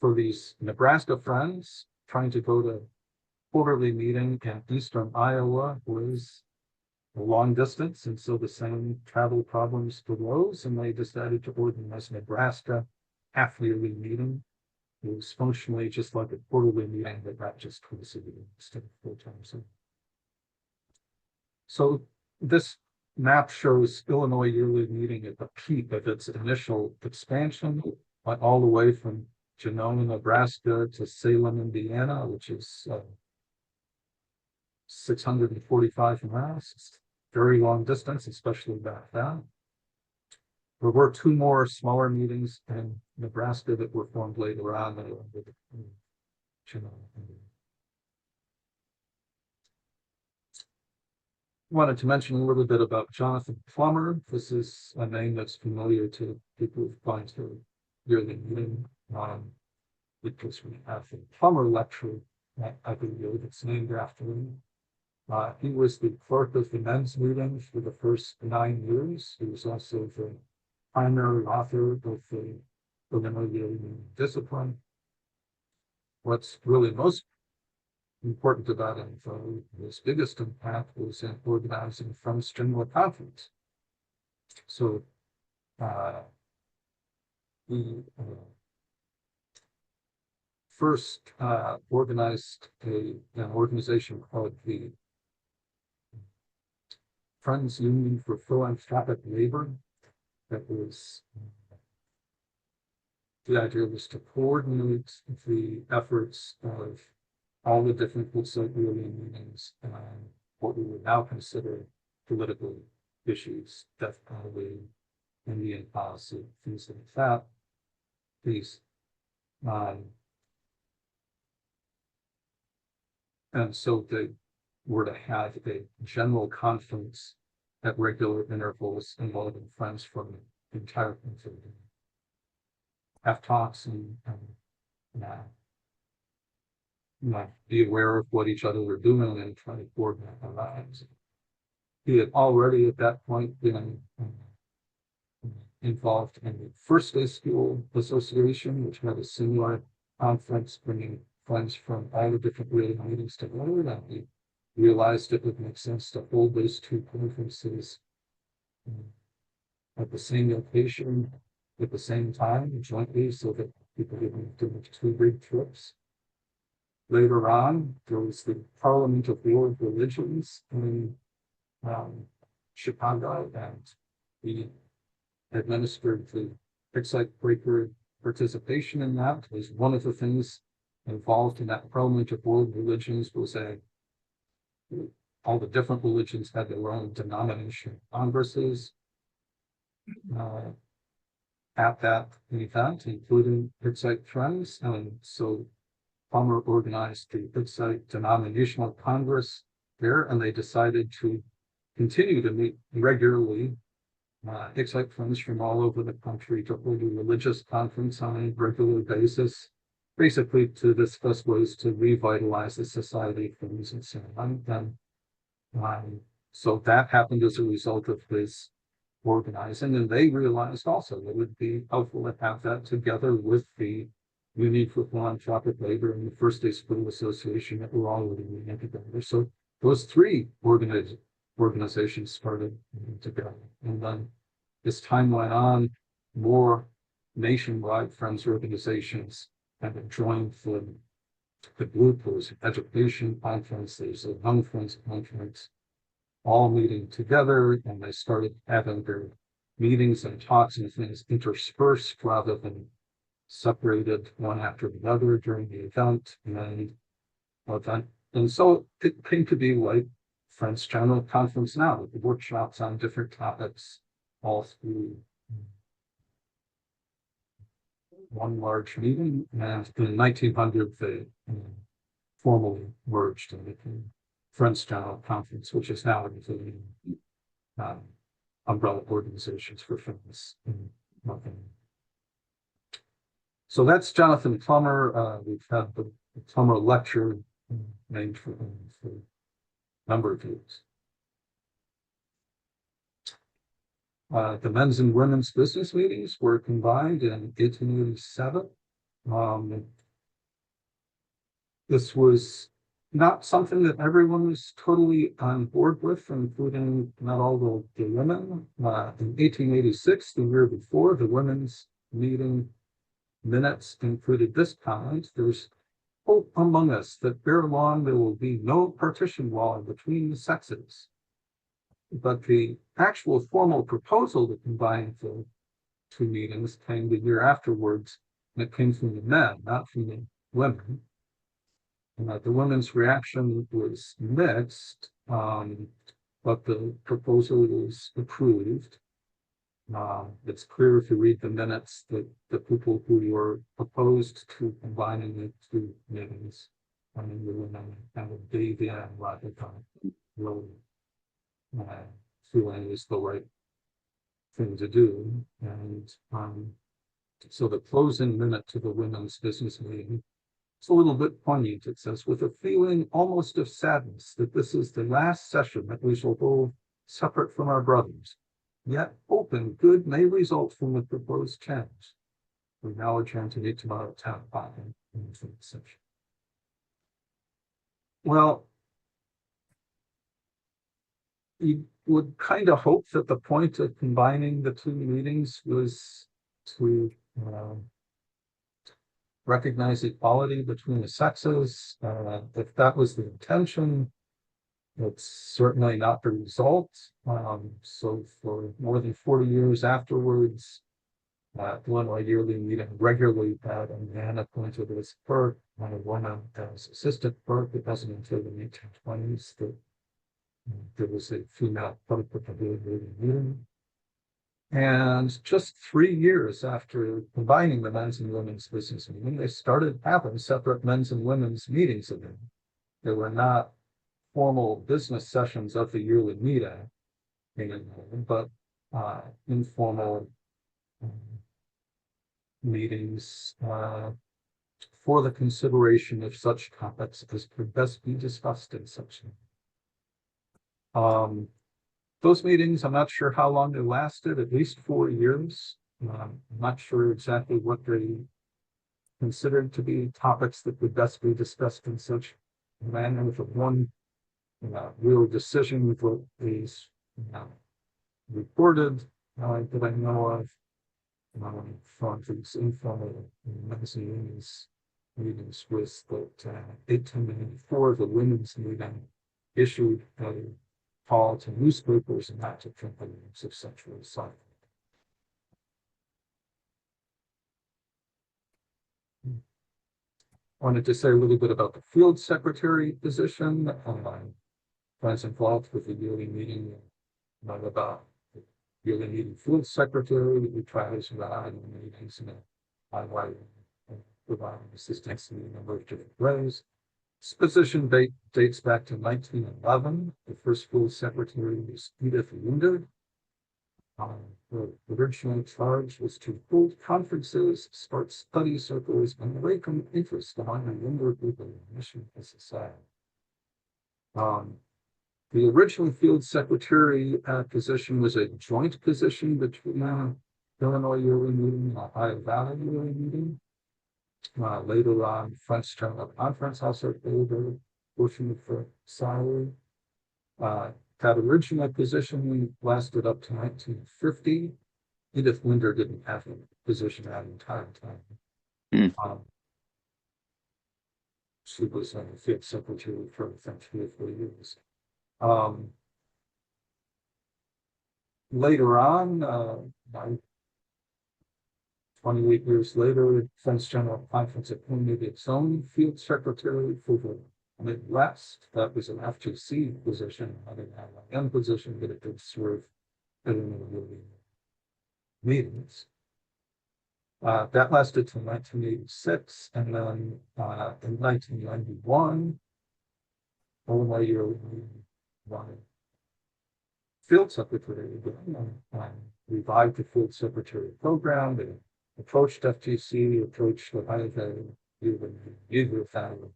B: for these Nebraska friends, trying to go to quarterly meeting in eastern Iowa was a long distance, and so the same travel problems arose, and they decided to organize Nebraska half-yearly meeting. It was functionally just like a quarterly meeting, but not just twice a year instead of 4 times a year. So this map shows Illinois yearly meeting at the peak of its initial expansion, went all the way from Genoa, Nebraska to Salem, Indiana, which is 645 miles. Very long distance, especially back then. There were 2 more smaller meetings in Nebraska that were formed later on. Wanted to mention a little bit about Jonathan Plummer. This is a name that's familiar to people who've gone to yearly meeting. Because we have a Plummer lecture I believe it's named after him. He was the clerk of the men's meeting for the first 9 years. He was also the primary author of the Illinois Yearly Discipline. What's really most important to that info. His biggest impact was in organizing Friends General Conference. So he first organized an organization called the Friends Union for Philanthropic Labor. That was the idea was to coordinate the efforts of all the different ULYM meetings and what we would now consider political issues, death penalty, Indian policy, things like that. These and so they were to have a general conference at regular intervals involving friends from the entire country. Have talks and be aware of what each other were doing and try to coordinate their lives. He had already at that point been involved in the First Day School Association, which had a similar conference bringing friends from all the different ULYM meetings together. And he realized it would make sense to hold those two conferences at the same location at the same time jointly so that people didn't do two big trips. Later on, there was the Parliament of World Religions in Chicago, and he administered the Excite Breaker participation in that. Was one of the things involved in that Parliament of World Religions was all the different religions had their own denomination congresses at that event, including Excite Friends. And so Palmer organized the Excite Denominational Congress there, and they decided to continue to meet regularly. Excite Friends from all over the country to hold a religious conference on a regular basis, basically to discuss ways to revitalize the society, things and so on. And so that happened as a result of his organizing, and they realized also it would be helpful to have that together with the Union for Philanthropic Labor and the First Day School Association that were already meeting together. So those three organizations started together. And then as time went on, more nationwide friends organizations have joined the group. There was an education conference, there's a young friends conference, all meeting together, and they started having their meetings and talks and things interspersed rather than separated one after the other during the event. And so it came to be like Friends General Conference now, with the workshops on different topics all through one large meeting. And in 1900, they formally merged and became Friends General Conference, which is now including umbrella organizations for friends. So that's Jonathan Plummer. We've had the Plummer Lecture named for him for a number of years. The men's and women's business meetings were combined in 1887. This was not something that everyone was totally on board with, including not all the women. In 1886, the year before, the women's meeting minutes included this comment: "There's hope among us that ere long there will be no partition wall between the sexes." But the actual formal proposal to combine the two meetings came the year afterwards, and it came from the men, not from the women. The women's reaction was mixed, but the proposal was approved. It's clear if you read the minutes that the people who were opposed to combining the two meetings, the women kind of gave in rather than really feeling it was the right thing to do. And so the closing minute to the women's business meeting, it's a little bit poignant. It says, "With a feeling almost of sadness that this is the last session that we shall hold separate from our brothers, yet hope and good may result from the proposed change. We now adjourn to meet tomorrow at 10 o'clock in the session." Well, you would kind of hope that the point of combining the two meetings was to recognize equality between the sexes. If that was the intention, it's certainly not the result. So for more than 40 years afterwards, the Illinois Yearly Meeting regularly had a man appointed as clerk and a woman as assistant clerk. It wasn't until the 1920s that there was a female clerk at the Yearly Meeting. And just 3 years after combining the men's and women's business meeting, they started having separate men's and women's meetings again. They were not formal business sessions of the yearly meeting, but informal meetings for the consideration of such topics as could best be discussed in such. Those meetings, I'm not sure how long they lasted, at least 4 years. I'm not sure exactly what they considered to be topics that would best be discussed in such a manner. With one real decision that is reported that I know of from these informal magazines meetings was that 1894, the women's meeting issued a call to newspapers not to print the names of sexual assault. Wanted to say a little bit about the field secretary position. I was involved with the yearly meeting, about the yearly meeting field secretary. We tries around in meetings and highlight and providing assistance in a number of different ways. This position dates back to 1911. The first field secretary was Edith Linder. The original charge was to hold conferences, start study circles, and awaken interest among a number of people in the mission of society. The original field secretary position was a joint position between Illinois Yearly Meeting and Ohio Valley Yearly Meeting. Later on, French General Conference also paid a portion of the salary. That original position lasted up to 1950. Edith Linder didn't have a position that entire time. She was a field secretary for 3 or 4 years. Later on, 28 years later, French General Conference appointed its own field secretary for the Midwest. That was an FGC position, not an ILYM position, but it did serve in the meetings. That lasted till 1986, and then in 1991, Illinois Yearly field secretary revived the field secretary program. They approached FGC, approached the Ohio Valley, found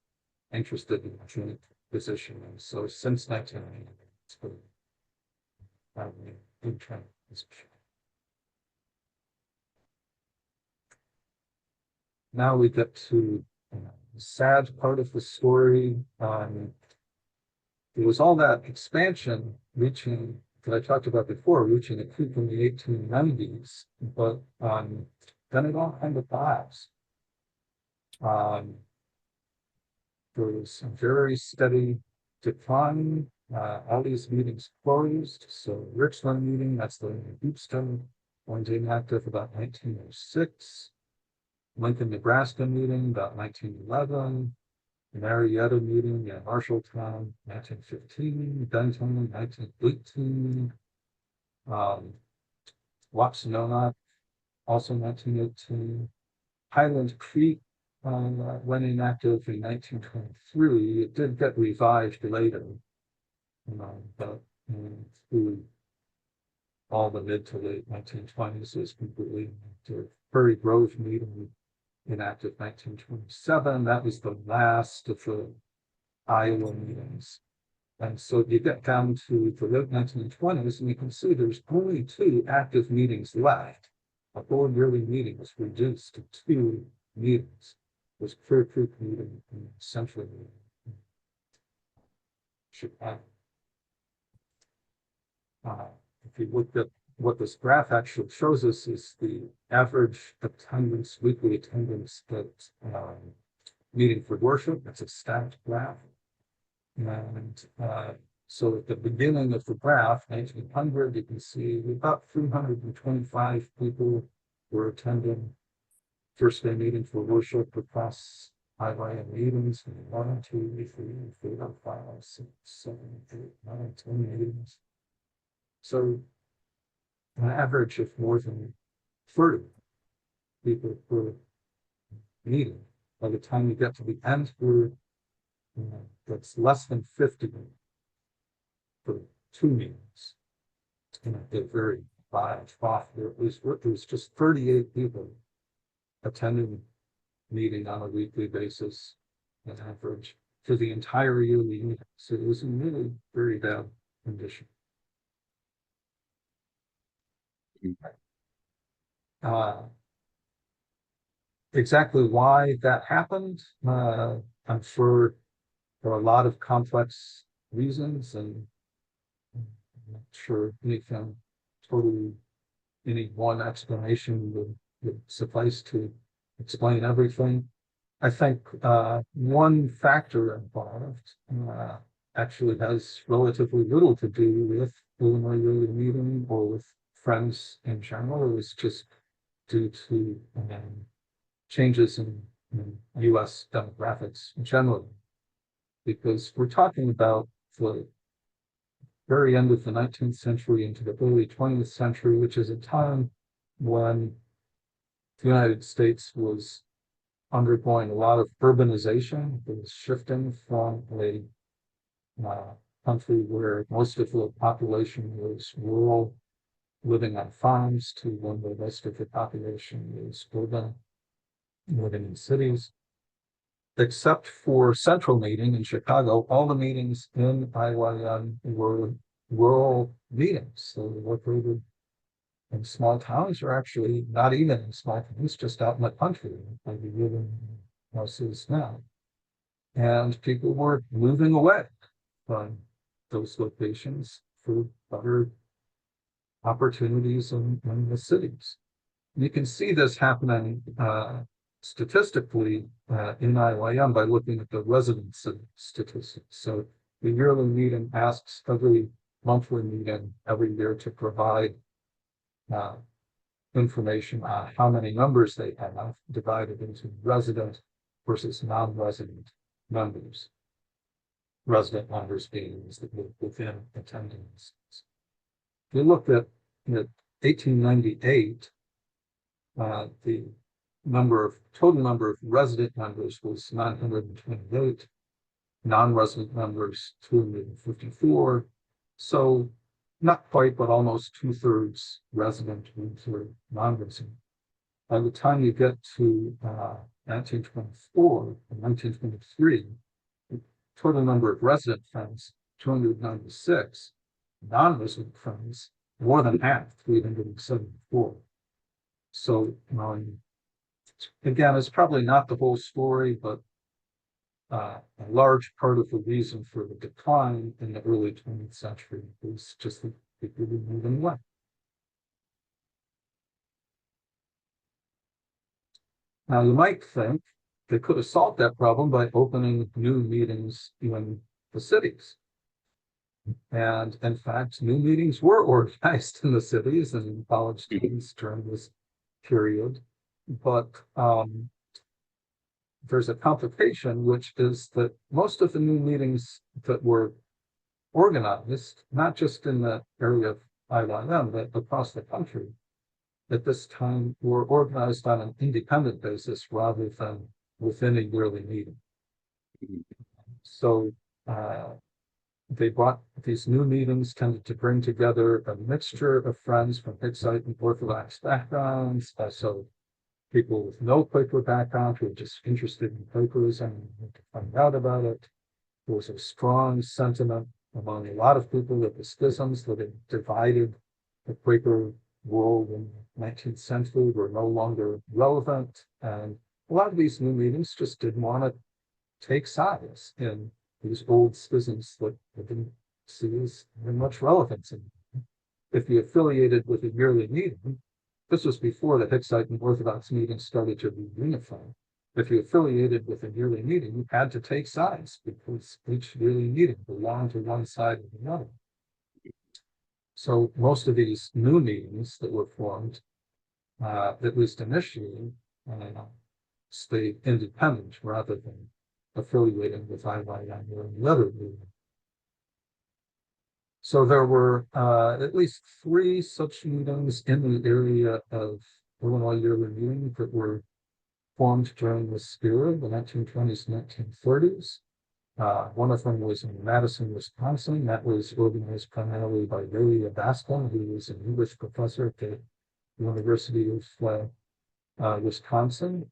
B: interested in a joint position. And so since 1990, it's been an internal position. Now we get to the sad part of the story. There was all that expansion reaching that I talked about before, reaching a peak in the 1890s, but then it all kind of dies. There was a very steady decline. All these meetings closed. So Richland meeting, that's the Hoopstone, went inactive about 1906. Lincoln, Nebraska meeting about 1911. Marietta meeting at Marshalltown, 1915. Benton, 1918. Wapsonoma, also 1918. Highland Creek went inactive in 1923. It did get revived later, but through all the mid to late 1920s is completely inactive. Prairie Grove meeting inactive 1927. That was the last of the Iowa meetings. And so you get down to the late 1920s, and you can see there's only 2 active meetings left. A whole yearly meeting was reduced to 2 meetings. It was Clear Creek meeting and Central meeting. Chicago. If you look at what this graph actually shows us is the average attendance, weekly attendance at meeting for worship. It's a stacked graph. And so at the beginning of the graph, 1900, you can see about 325 people were attending first day meeting for worship across ILYM meetings. 1, 2, 3, 4, 5, 6, 7, 8, 9, 10 meetings. So an average of more than 30 people per meeting. By the time you get to the end, that's less than 50 for 2 meetings. They're very off. There was just 38 people attending meeting on a weekly basis, on average, for the entire year. So it was in really very bad condition. Exactly why that happened, I'm sure there are a lot of complex reasons, and I'm not sure anything totally, any one explanation would suffice to explain everything. I think one factor involved actually has relatively little to do with Illinois Yearly Meeting or with Friends in general. It was just due to changes in US demographics generally, because we're talking about the very end of the 19th century into the early 20th century, which is a time when the United States was undergoing a lot of urbanization. It was shifting from a country where most of the population was rural, living on farms, to one where most of the population was urban, living in cities. Except for central meeting in Chicago, all the meetings in ILYM were rural meetings. So located in small towns, or actually not even in small towns, just out in the country, like we live in most cities now. And people were moving away from those locations for better opportunities in the cities. You can see this happening statistically in ILYM by looking at the residency statistics. So the yearly meeting asks every monthly meeting every year to provide information on how many members they have divided into resident versus non-resident members. Resident members being those that live within attendance. If you look at 1898, the total number of resident members was 928, non-resident members 254. So not quite, but almost 2/3 resident, 1/3 non-resident. By the time you get to 1924 and 1923, the total number of resident friends 296, non-resident friends more than half, 374. So again, it's probably not the whole story, but a large part of the reason for the decline in the early 20th century is just that people were moving away. Now, you might think they could have solved that problem by opening new meetings in the cities. And in fact, new meetings were organized in the cities and in college students during this period. But there's a complication, which is that most of the new meetings that were organized, not just in the area of ILYM, but across the country, at this time were organized on an independent basis rather than within a yearly meeting. So they brought these new meetings, tended to bring together a mixture of friends from Hicksite and Orthodox backgrounds, so people with no Quaker background who were just interested in Quakers and to find out about it. There was a strong sentiment among a lot of people that the schisms that had divided the Quaker world in the 19th century were no longer relevant. And a lot of these new meetings just didn't want to take sides in these old schisms that I didn't see as much relevance in. If you affiliated with a yearly meeting, this was before the Hicksite and Orthodox meetings started to be unified. If you affiliated with a yearly meeting, you had to take sides because each yearly meeting belonged to one side or the other. So most of these new meetings that were formed, at least initially, stayed independent rather than affiliating with ILYM or any other meeting. So there were at least 3 such meetings in the area of Illinois yearly meeting that were formed during this era, the 1920s, 1930s. One of them was in Madison, Wisconsin. That was organized primarily by Ray Baskin, who was an English professor at the University of Wisconsin.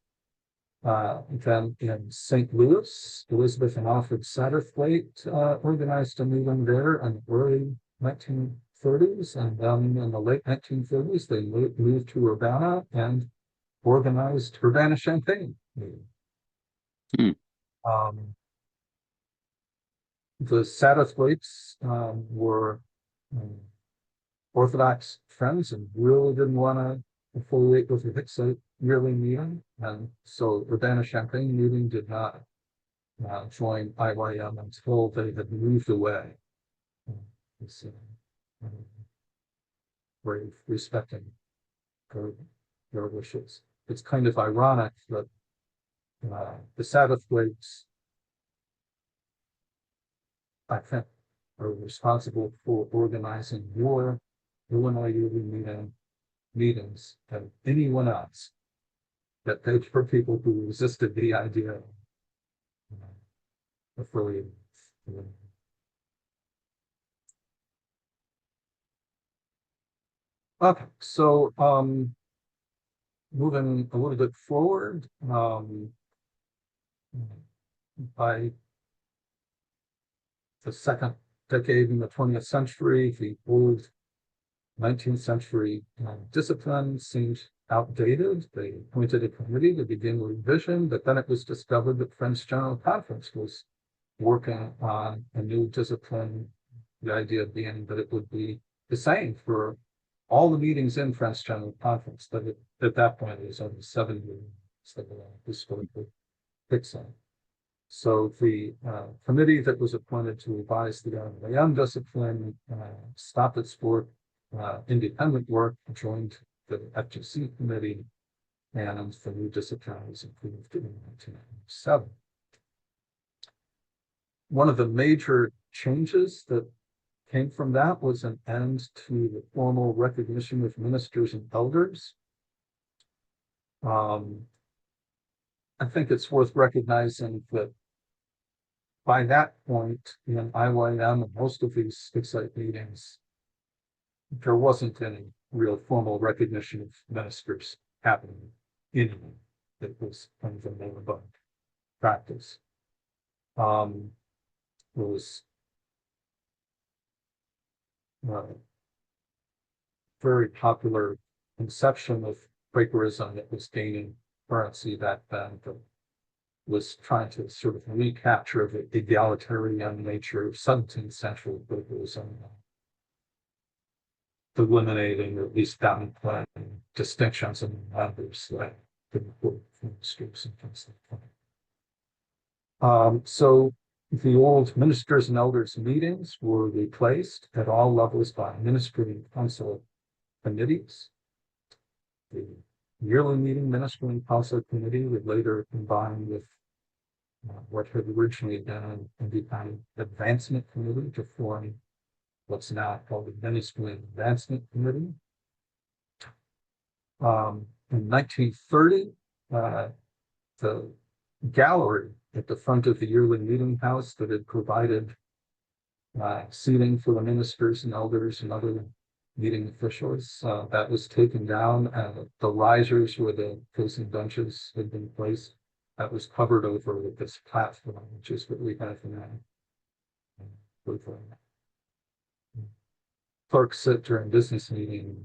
B: Then in St. Louis, Elizabeth and Alfred Satterthwaite organized a meeting there in the early 1930s. And then in the late 1930s, they moved to Urbana and organized Urbana-Champaign meeting. The Satterthwaites were Orthodox friends and really didn't want to affiliate with the Hicksite yearly meeting. And so Urbana-Champaign meeting did not join ILYM until they had moved away. It's very respecting their wishes. It's kind of ironic that the Satterthwaites, I think, are responsible for organizing more Illinois yearly meetings than anyone else. That they were people who resisted the idea of affiliating. Okay, so moving a little bit forward, by the second decade in the 20th century, the old 19th century discipline seemed outdated. They appointed a committee to begin revision, but then it was discovered that Friends General Conference was working on a new discipline. The idea being that it would be the same for all the meetings in Friends General Conference, but at that point it was only 7 meetings that were historically fixed. So the committee that was appointed to revise the ILYM discipline stopped its work, independent work, joined the FGC committee, and the new discipline was approved in 1997. One of the major changes that came from that was an end to the formal recognition of ministers and elders. I think it's worth recognizing that by that point in ILYM and most of these Hicksite meetings, there wasn't any real formal recognition of ministers happening in them. It was kind of a more above practice. It was very popular conception of Quakerism that was gaining currency back then, that was trying to sort of recapture the egalitarian nature of 17th century Quakerism, eliminating or at least downplaying distinctions in members like the ministers and things like that. So the old ministers and elders meetings were replaced at all levels by ministry and council committees. The yearly meeting ministry and council committee would later combine with what had originally been an independent advancement committee to form what's now called the Ministry Advancement Committee. In 1930, the gallery at the front of the yearly meeting house that had provided seating for the ministers and elders and other meeting officials, that was taken down, and the risers where the facing benches had been placed, that was covered over with this platform, which is what we have now. Clerks sit during business meeting.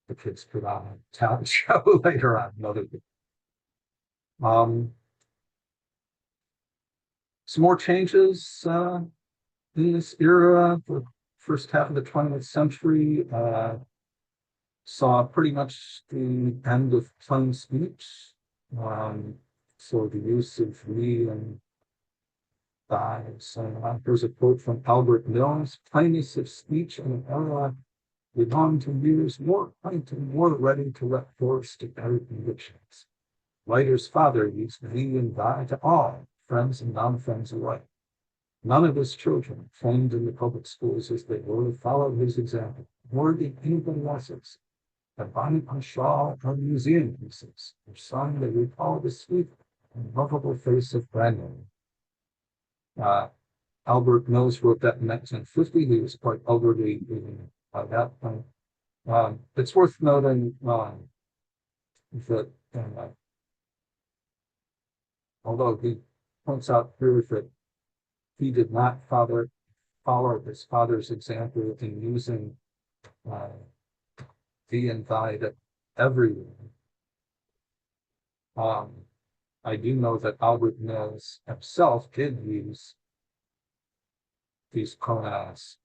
B: The kids put on a talent show later on. Some more changes in this era, the first half of the 20th century, saw pretty much the end of plain speech. So the use of we and I. So here's a quote from Albert Mills: "Plainness of speech in an era belonged to years more quaint and more ready to let force to better convictions. Writer's father used thee and thy to all, friends and non-friends alike. None of his children, trained in the public schools as they were, followed his example, nor did anybody else's. The bonnet and shawl are museum pieces, which song they recall the sweet and lovable face of Brandon." Albert Mills wrote that in 1950. He was quite elderly by that point. It's worth noting that although he points out here that he did not follow his father's example in using thee and thy to everyone. I do know that Albert Mills himself did use these pronouns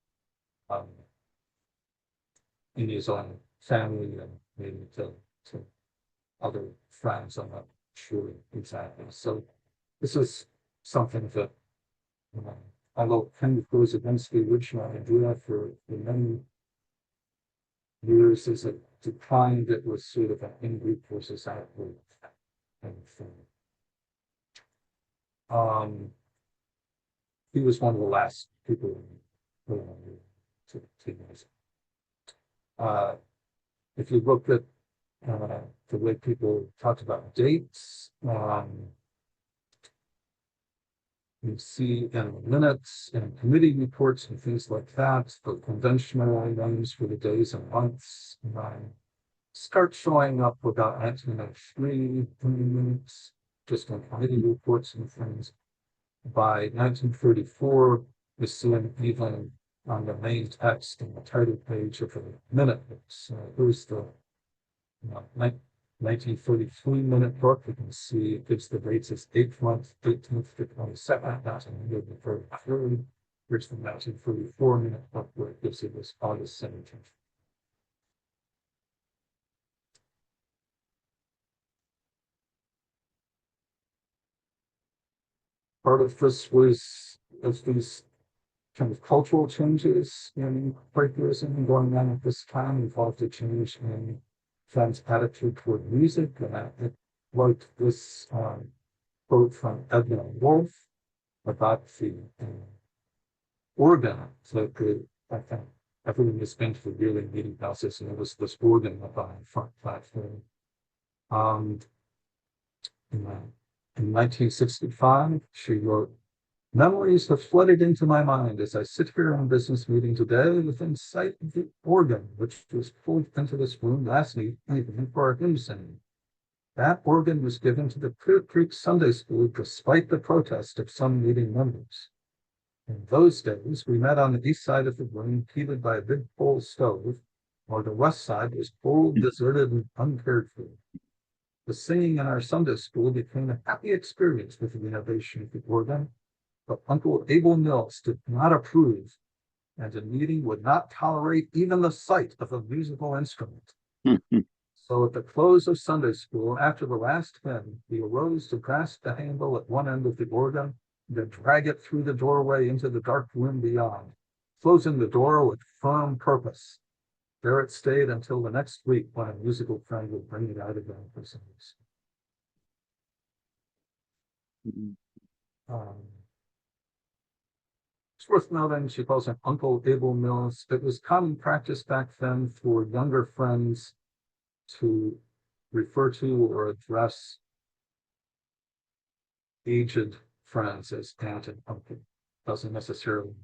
B: in his own family and maybe to other friends. I'm not sure exactly. So this is something that, although kind of goes against the original idea for many years, is a decline that was sort of an in-group versus out-group kind of thing. He was one of the last people to use it. If you look at the way people talked about dates, you see in minutes and committee reports and things like that, the conventional names for the days and months start showing up about 1903 minutes, just in committee reports and things. By 1934, you see them even on the main text and the title page of the minute books. Here's the 1933 minute book. You can see it gives the dates as 8th month, 18th to 22nd, 1933. Here's the 1934 minute book where it gives it as August 17th. Part of this was these kind of cultural changes in Quakerism going on at this time, involved a change in Friends' attitude toward music. And I liked this quote from Edmund Wolfe about the organ. So I think everyone has been to the really meeting houses, and it was this organ up on the front platform. In 1965, she wrote, "Memories have flooded into my mind as I sit here in a business meeting today within sight of the organ, which was pulled into this room last evening for our hymn singing. That organ was given to the Clear Creek Sunday School despite the protest of some meeting members. In those days, we met on the east side of the room, heated by a big coal stove, while the west side was cold, deserted, and uncared for. The singing in our Sunday school became a happy experience with the innovation of the organ, but Uncle Abel Mills did not approve, and the meeting would not tolerate even the sight of a musical instrument. So at the close of Sunday school, after the last hymn, he arose to grasp the handle at one end of the organ, and then drag it through the doorway into the dark room beyond, closing the door with firm purpose. There it stayed until the next week when a musical friend would bring it out again for some reason." It's worth noting she calls him Uncle Abel Mills. It was common practice back then for younger friends to refer to or address aged friends as aunt and uncle. Doesn't necessarily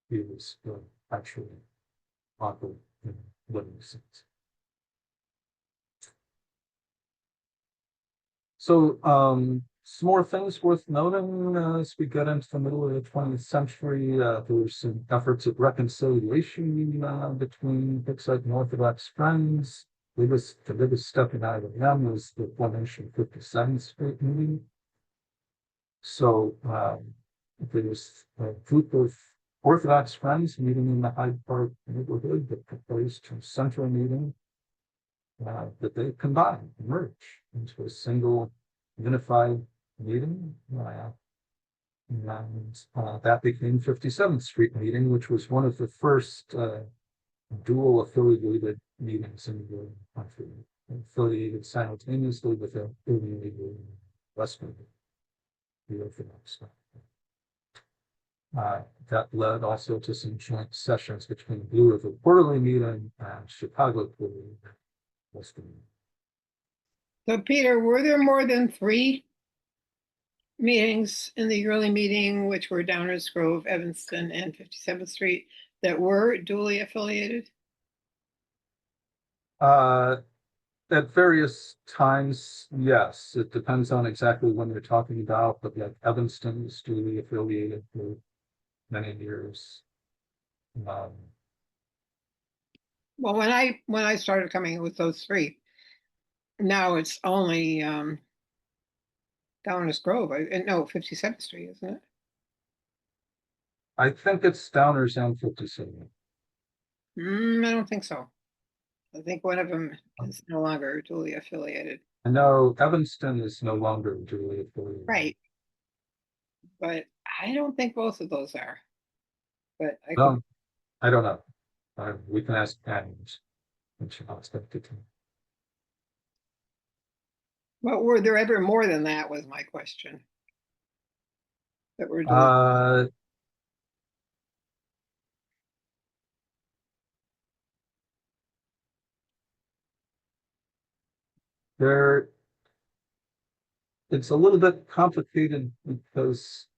B: he was actually uncle in living sense. So some more things worth noting as we get into the middle of the 20th century. There were some efforts at reconciliation between Hicksite and Orthodox Friends. The biggest step in ILYM was the formation of 57th Street Meeting. So there was a group of Orthodox friends meeting in the Hyde Park neighborhood that proposed a central meeting that they combined, merged into a single unified meeting. And that became 57th Street meeting, which was one of the first dual affiliated meetings in the country, affiliated simultaneously with the affiliated Western, the Orthodox. That led also to some joint sessions between Blue River Quarterly Meeting and Chicago Quarterly Western.
C: So Peter, were there more than 3 meetings in the yearly meeting, which were Downers Grove, Evanston, and 57th Street, that were duly affiliated?
B: At various times, yes, it depends on exactly when you're talking about, but like Evanston is duly affiliated for many years.
C: Well, when I started coming with those 3, now it's only Downers Grove. No, 57th Street, isn't it?
B: I think it's Downers and 57.
C: I don't think so. I think one of them is no longer duly affiliated.
B: I know Evanston is no longer duly affiliated.
C: Right. But I don't think both of those are. But I could,
B: Well, I don't know. We can ask Adams. And she not expected to.
C: but were there ever more than that was my question. That were duly.
B: There, it's a little bit complicated because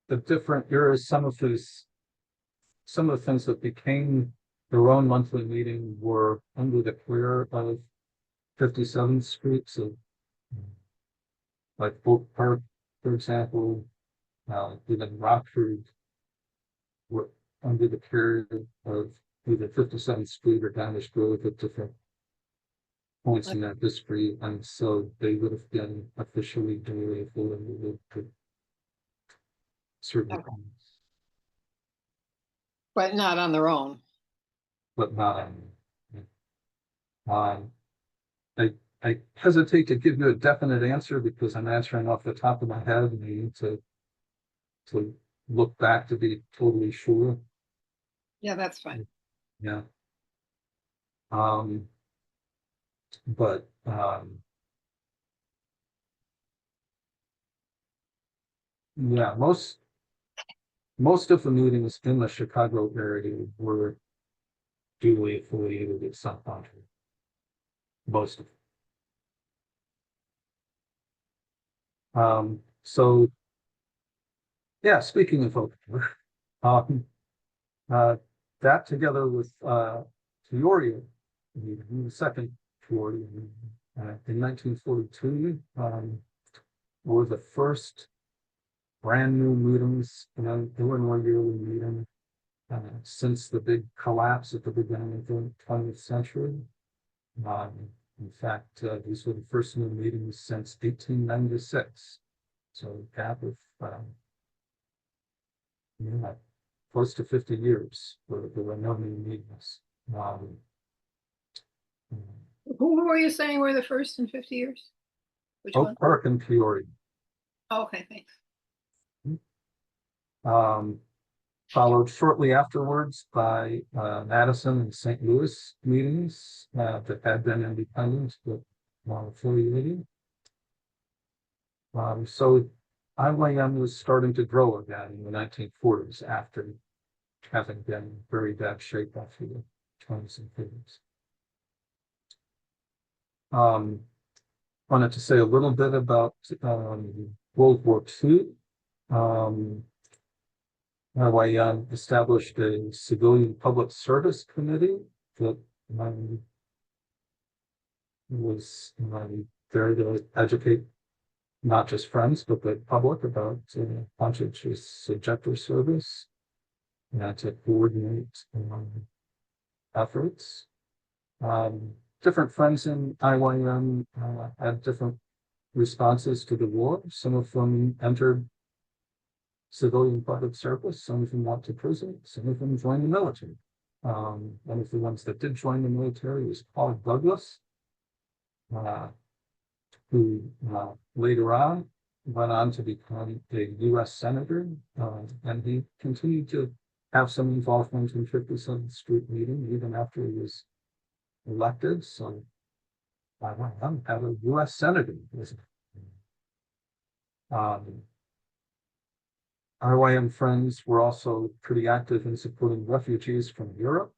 B: the different eras, some of the things that became their own monthly meeting were under the clear of 57th Street. So like Oak Park, for example, even Rockford were under the care of either 57th Street or Downers Grove at different points in that history, and so they would have been officially duly affiliated to certain
C: Okay.
B: things,
C: But not on their own.
B: but not on. I hesitate to give you a definite answer because I'm answering off the top of my head and I need to look back to be totally sure.
C: Yeah, that's fine.
B: Yeah. But yeah, most of the meetings in the Chicago area were duly affiliated at some point. Most of them. So yeah, speaking of Oakland, that together with Peoria, the second Peoria, in 1942, were the first brand new meetings, Illinois yearly meeting since the big collapse at the beginning of the 20th century. In fact, these were the first new meetings since 1896. So a gap of close to 50 years where there were no new meetings.
C: Who were you saying were the first in 50 years? Which one?
B: Oak Park and Peoria.
C: Oh, okay, thanks.
B: Followed shortly afterwards by Madison and St. Louis meetings that had been independent but affiliated. So ILYM was starting to grow again in the 1940s after having been in very bad shape after the 20s and 30s. Wanted to say a little bit about World War II. ILYM established a civilian public service committee that was there to educate not just friends, but the public about conscientious objector service and to coordinate efforts. Different friends in ILYM had different responses to the war. Some of them entered civilian public service, some of them went to prison, some of them joined the military. One of the ones that did join the military was Paul Douglas, who later on went on to become a U.S. Senator, and he continued to have some involvement in 57th Street meeting even after he was elected. So I went on to have a U.S. Senator. ILYM Friends were also pretty active in supporting refugees from Europe.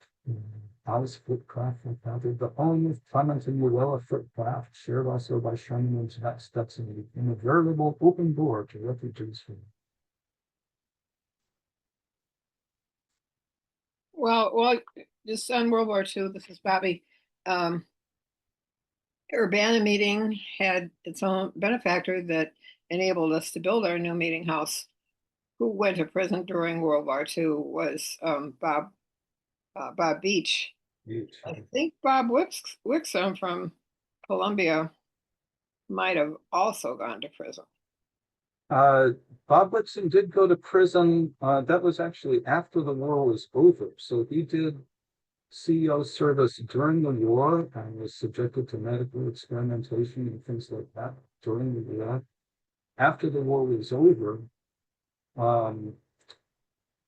B: Alice Footcraft encountered the home of Clement and Luella Footcraft, shared also by Sherman and Jeanette Stetson, in a veritable open door to refugees from.
C: Well, just on World War II, this is Bobby. Urbana meeting had its own benefactor that enabled us to build our new meeting house. Who went to prison during World War II was Bob Beach. I think Bob Wixom from Columbia might have also gone to prison.
B: Bob Whitson did go to prison. That was actually after the war was over. So he did CEO service during the war and was subjected to medical experimentation and things like that during the war. After the war was over,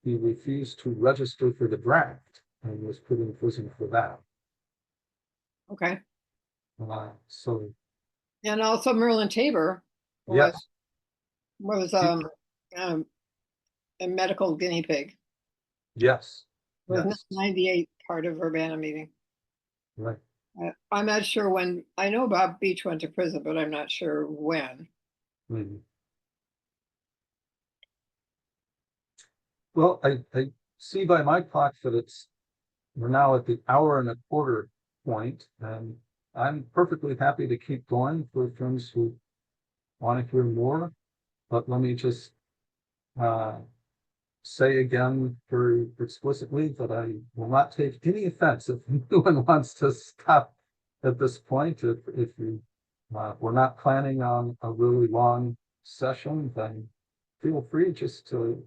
B: he refused to register for the draft and was put in prison for that.
C: Okay.
B: So
C: And also Merlin Tabor was
B: yes,
C: a medical guinea pig.
B: yes,
C: Was
B: yes,
C: 98 part of Urbana meeting.
B: right.
C: I'm not sure when. I know Bob Beach went to prison, but I'm not sure when.
B: Mhm. Well, I see by my clock that we're now at the hour and a quarter point, and I'm perfectly happy to keep going for friends who want to hear more. But let me just say again very explicitly that I will not take any offense if anyone wants to stop at this point. If you we're not planning on a really long session, then feel free just to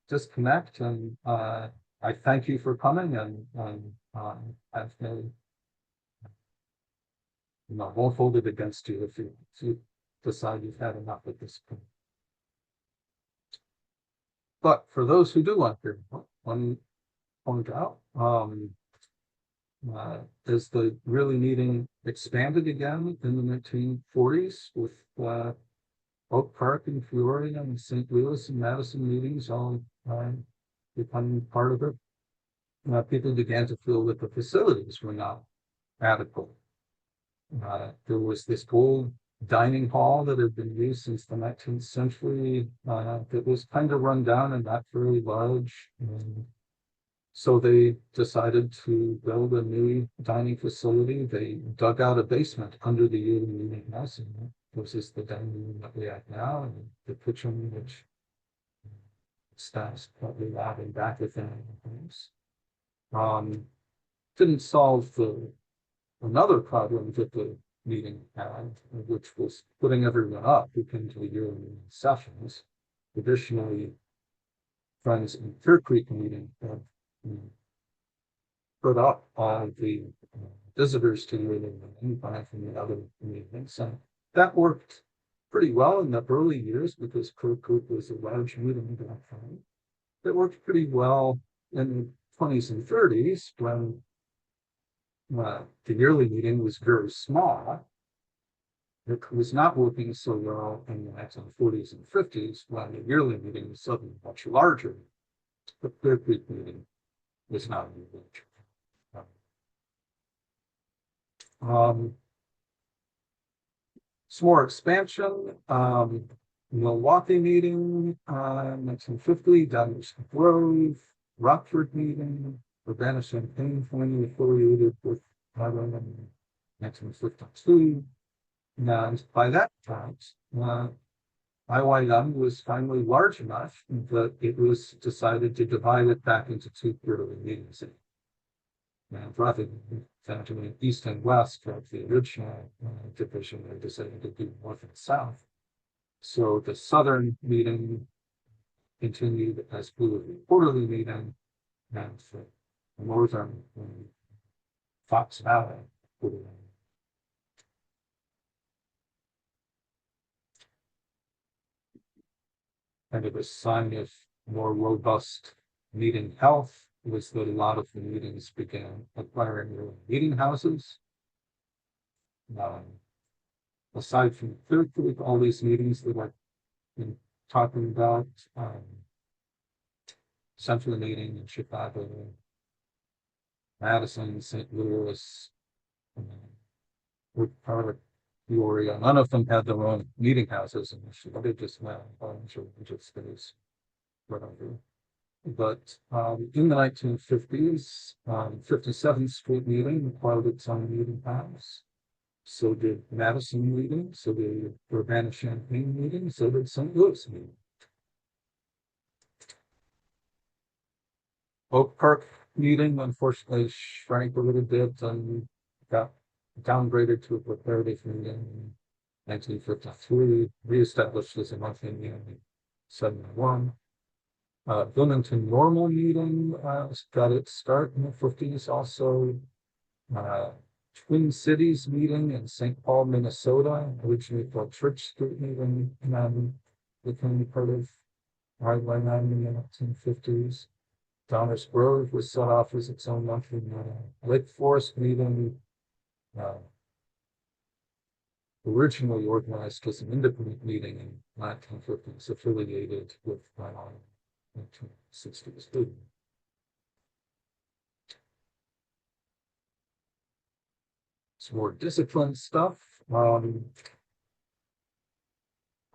B: disconnect. And I thank you for coming, and I've won't hold it against you if you decide you've had enough at this point. But for those who do want to, let me point out, as the really meeting expanded again in the 1940s with Oak Park and Peoria and St. Louis and Madison meetings all becoming part of it, people began to feel that the facilities were not adequate. There was this old dining hall that had been used since the 19th century that was kind of run down and not very large. So they decided to build a new dining facility. They dug out a basement under the ULYM meeting house, and this is the dining room that we have now, and the kitchen, which stands probably out and back within things. Didn't solve another problem that the meeting had, which was putting everyone up who came to the ULYM sessions. Additionally, friends in Clear Creek meeting had put up all the visitors to ULYM from the other meetings. And that worked pretty well in the early years because Clear Creek was a large meeting at that time. It worked pretty well in the 20s and 30s when the yearly meeting was very small. It was not working so well in the 1940s and 50s when the yearly meeting was suddenly much larger. The Clear Creek meeting was not huge. Some more expansion. Milwaukee meeting, 1950, Downers Grove, Rockford meeting, Urbana-Champaign finally affiliated with ILYM in 1952. And by that time, ILYM was finally large enough that it was decided to divide it back into two quarterly meetings. And rather than doing east and west of the original division, they decided to do north and south. So the southern meeting continued as Blue quarterly meeting, and the northern Fox Valley quarterly. And of a sign of more robust meeting health was that a lot of the meetings began acquiring their own meeting houses. Aside from third group, all these meetings that I've been talking about, central meeting in Chicago, Madison, St. Louis, with part of Peoria, none of them had their own meeting houses, and they just went on to religious space, whatever. But in the 1950s, 57th Street meeting acquired its own meeting house. So did Madison meeting, so did Urbana-Champaign meeting, so did St. Louis meeting. Oak Park meeting unfortunately shrank a little bit and got downgraded to a preparative meeting in 1953, reestablished as a monthly meeting in 71. Bloomington Normal meeting got its start in the 50s. Also, Twin Cities meeting in St. Paul, Minnesota, originally called Church Street meeting, became part of ILYM in the 1950s. Downers Grove was set off as its own monthly meeting. Lake Forest meeting, originally organized as an independent meeting in 1950s, affiliated with 1960s. Some more discipline stuff.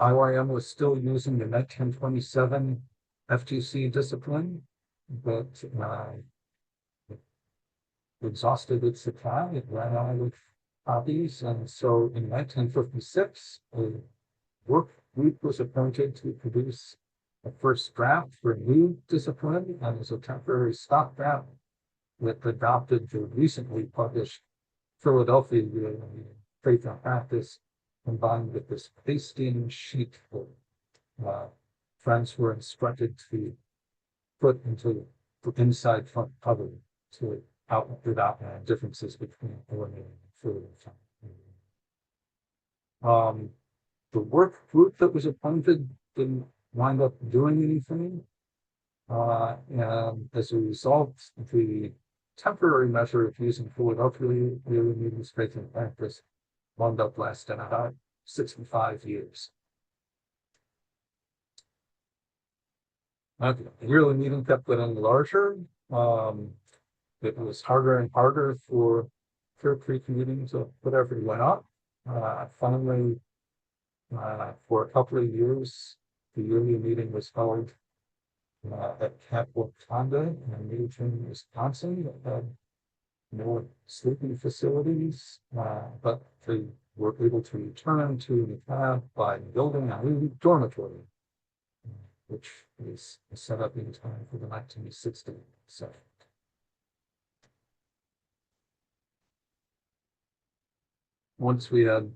B: IYM was still using the 1927 FTC discipline, but exhausted its supply. It ran out of copies, and so in 1956, a work group was appointed to produce a first draft for new discipline, and as a temporary stopgap, that adopted the recently published Philadelphia Faith and Practice, combined with this pasting sheet that friends were instructed to put into the inside front cover to outline differences between Illinois and Philadelphia. The work group that was appointed didn't wind up doing anything. And as a result, the temporary measure of using Philadelphia meetings faith and practice wound up lasting about 65 years. The yearly meeting kept getting larger. It was harder and harder for Clear Creek meeting to put everyone up. Finally, for a couple of years, the yearly meeting was held at Camp Wakanda in Newton, Wisconsin, that had no sleeping facilities, but they were able to return to the camp by building a new dormitory, which was set up in time for the 1960 session. Once we had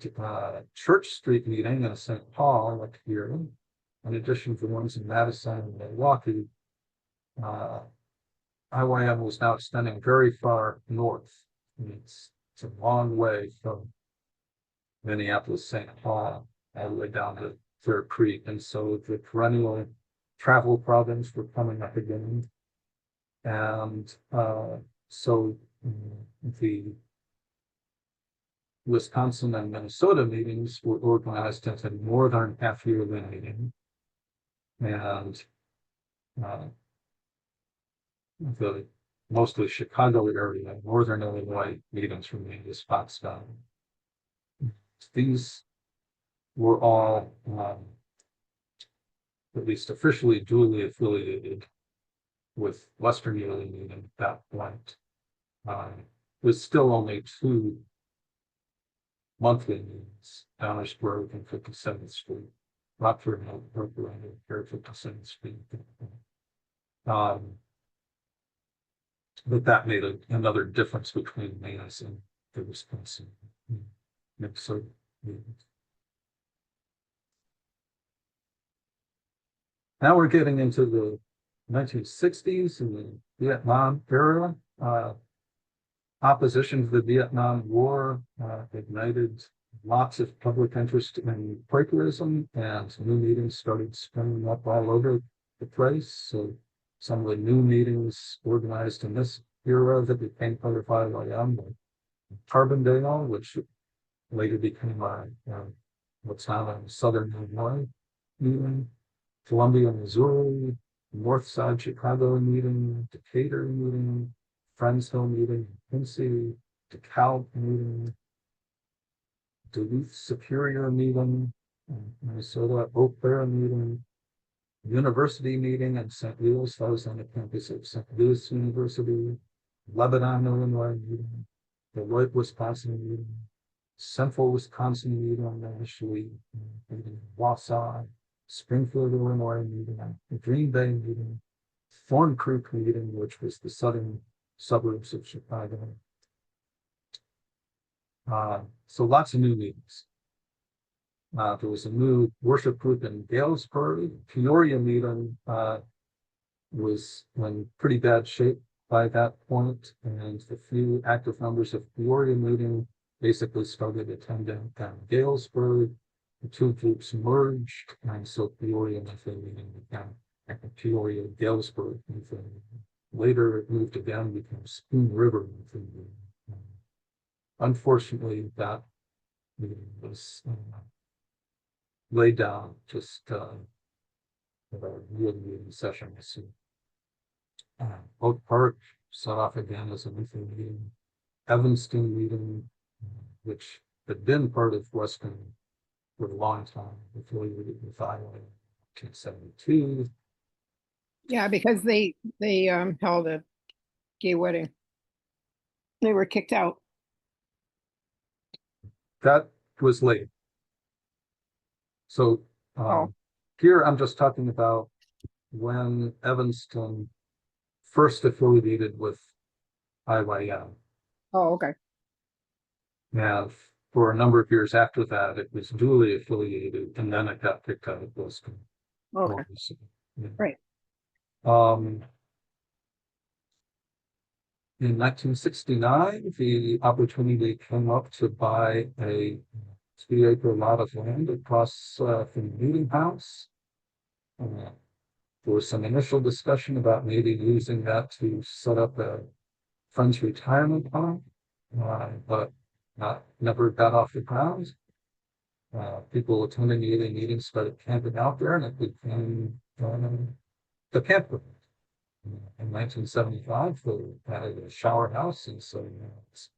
B: Church Street meeting in St. Paul, like here, in addition to the ones in Madison and Milwaukee, IYM was now extending very far north. It's a long way from Minneapolis, St. Paul, all the way down to Clear Creek. And so the perennial travel problems were coming up again. And so the Wisconsin and Minnesota meetings were organized into Northern half-yearly meeting. And the mostly Chicago area, Northern Illinois meetings remained as Foxconn. These were all, at least officially, duly affiliated with Western Yearly meeting at that point. With still only 2 monthly meetings, Downers Grove and 57th Street, Rockford and Urbana, 57th Street. But that made another difference between Maine and the Wisconsin. Minnesota meetings. Now we're getting into the 1960s and the Vietnam era. Opposition to the Vietnam War ignited lots of public interest in Quakerism, and new meetings started springing up all over the place. So some of the new meetings organized in this era that became part of ILYM, like Carbondale, which later became what's now in Southern Illinois meeting, Columbia, Missouri, North Side Chicago meeting, Decatur meeting, Friends Hill meeting, Quincy, DeKalb meeting, Duluth Superior meeting, Minnesota Oak Bear meeting, University meeting in St. Louis. I was on the campus of St. Louis University, Lebanon, Illinois meeting, Deloitte, Wisconsin meeting, Central Wisconsin meeting, initially meeting Wausau, Springfield, Illinois meeting, Green Bay meeting, Thorn Creek meeting, which was the southern suburbs of Chicago. So lots of new meetings. There was a new worship group in Galesburg. Peoria meeting was in pretty bad shape by that point, and the few active members of Peoria meeting basically started attending Galesburg. The two groups merged, and so Peoria meeting began Peoria Galesburg. Later it moved again, became Spoon River. Unfortunately, that meeting was laid down just real meeting sessions. Oak Park set off again as a weekly meeting. Evanston meeting, which had been part of Western for a long time, affiliated with Iowa in 1972.
C: Yeah, because they held a gay wedding. They were kicked out.
B: That was late. So here I'm just talking about when Evanston first affiliated with IYM.
C: Oh, okay.
B: And for a number of years after that, it was duly affiliated, and then it got picked out of Boston.
C: Okay.
B: Yeah.
C: Right.
B: In 1969, the opportunity came up to buy a 3-acre lot of land across from the meeting house. There was some initial discussion about maybe using that to set up a Friends retirement home, but never got off the ground. People attending the meetings started camping out there, and it became the campground. In 1975, they added a shower house, and so it's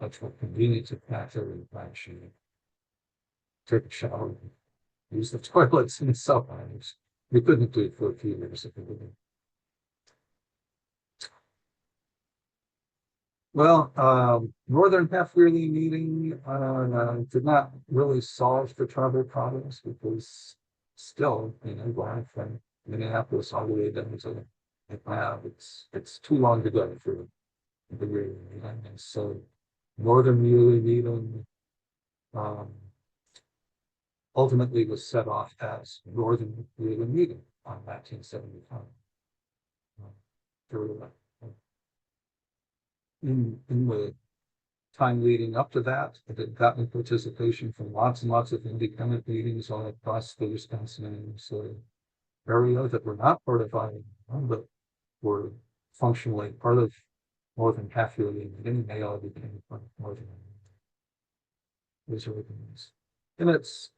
B: much more convenient to actually take a shower, use the toilets and stuff. We couldn't do it for a few years if we didn't. Well, Northern Half Yearly meeting did not really solve the travel problems, because still, going from Minneapolis all the way down to it's too long to go for the yearly meeting. And so Northern Yearly meeting ultimately was set off as Northern Yearly meeting on 1975. In the time leading up to that, it had gotten participation from lots and lots of independent meetings all across the Wisconsin and Minnesota area that were not part of ILYM, but were functionally part of Northern Half Yearly meeting. They all became part of Northern meetings. And it's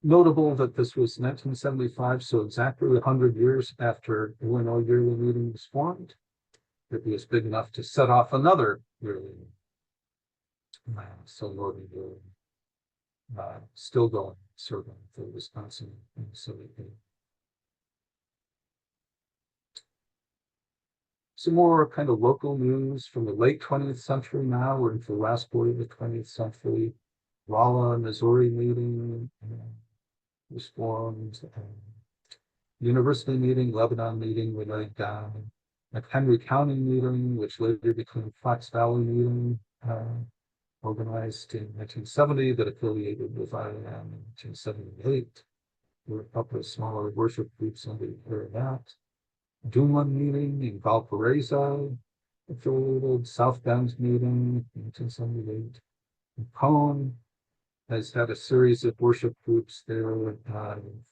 B: notable that this was 1975, so exactly 100 years after Illinois Yearly Meeting was formed. It was big enough to set off another yearly meeting. So Northern Yearly still going, serving for Wisconsin and Minnesota. Some more kind of local news from the late 20th century. Now we're into the last quarter of the 20th century. Rolla, Missouri meeting was formed. University meeting, Lebanon meeting were laid down. McHenry County meeting, which later became Fox Valley meeting, organized in 1970 that affiliated with ILM in 1978. There were a couple of smaller worship groups under that. Dunlin meeting in Valparaiso, affiliated. South Bend meeting in 1978. Cone has had a series of worship groups there,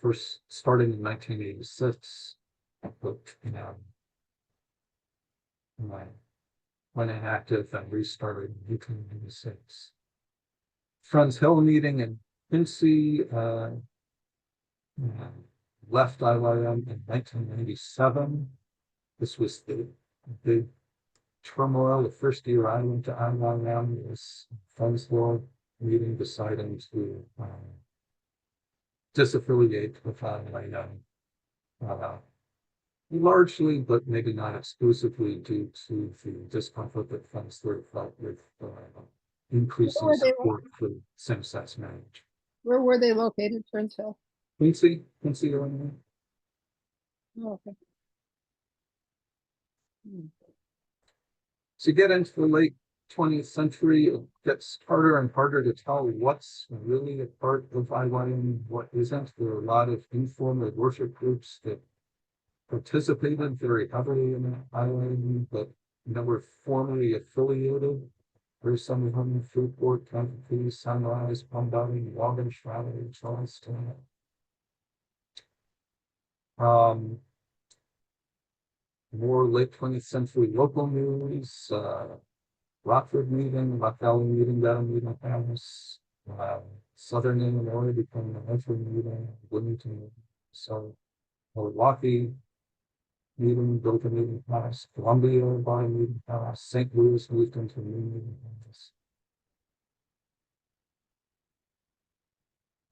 B: first starting in 1986, but went inactive and restarted in 1986. Friends Hill meeting in Quincy, left ILYM in 1997. This was the big turmoil. The first year I went to ILYM was Friends Hill meeting deciding to disaffiliate with ILYM. Largely, but maybe not exclusively, due to the discomfort that Friends Hill felt with increasing
C: Where were they
B: support for same-sex marriage.
C: Where were they located, Friends Hill?
B: Quincy, Illinois.
C: Oh, okay.
B: As you get into the late 20th century, it gets harder and harder to tell what's really a part of ILYM, what isn't. There are a lot of informal worship groups that participated very heavily in ILYM, but never formally affiliated. There's some of them: Fruitport, Kankakee, Sunrise, Plum Valley, Wabash, Charleston. More late 20th century local news, Rockford meeting, Rock Valley meeting, down meeting house, Southern Illinois became the metro meeting, Bloomington, so Milwaukee meeting, built a meeting house, Columbia by meeting house, St. Louis moved into a new meeting house.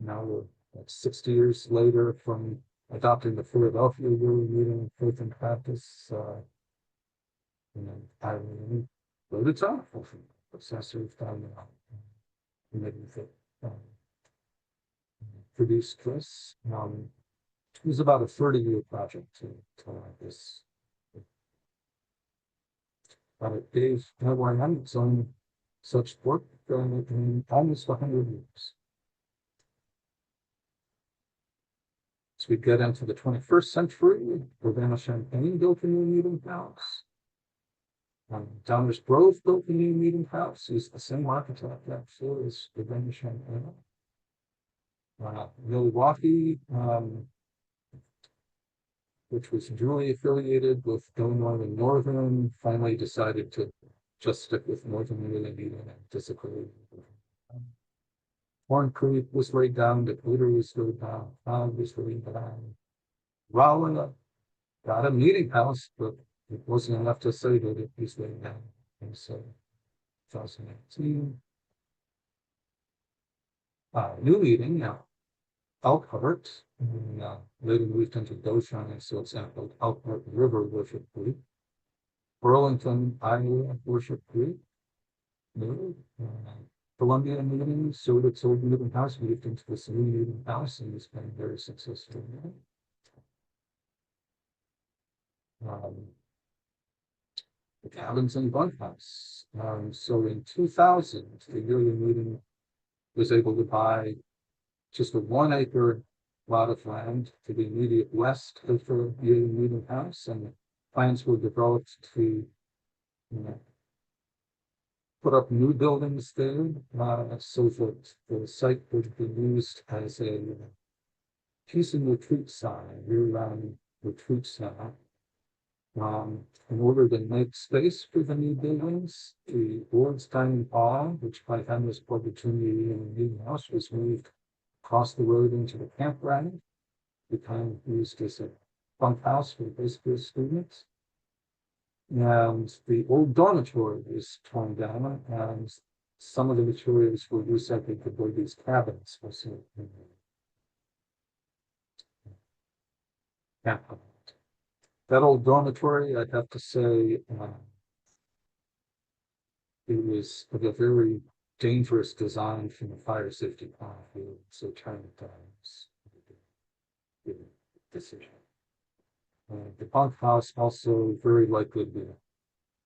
B: Now we're like 60 years later from adopting the Philadelphia Yearly Meeting, Faith and Practice. I wrote it off. Professors down produced this. It was about a 30-year project to write this. But it gave ILYM its own such work in almost 100 years. As we get into the 21st century, Urbana-Champaign built a new meeting house. Downers Grove built a new meeting house. Used the same architect actually as Urbana-Champaign. Milwaukee, which was duly affiliated with Illinois and Northern, finally decided to just stick with Northern Illinois and disaffiliate. Horn Creek was laid down, Dakota was laid down, Pound was laid down. Rolla got a meeting house, but it wasn't enough to say that it was laid down. And so 2018. New meeting now. Elkhart, later moved into Goshen, and so it's called Elkhart River Worship Group. Burlington, Iowa Worship Group. Columbia meeting, so its old meeting house moved into this new meeting house, and it's been very successful. The cabins and bunkhouse. So in 2000, the yearly meeting was able to buy just a 1 acre lot of land to the immediate west of the yearly meeting house, and plans were developed to put up new buildings there, so that the site would be used as a peace and retreat sign, year-round retreat center. In order to make space for the new buildings, the board's dining hall, which by then was public community in the meeting house, was moved across the road into the campground, became used as a bunkhouse for high school students. And the old dormitory was torn down, and some of the materials were recycled to build these cabins. That old dormitory, I'd have to say, it was of a very dangerous design from a fire safety point of view, so trying to decision. The bunk house also very likely to be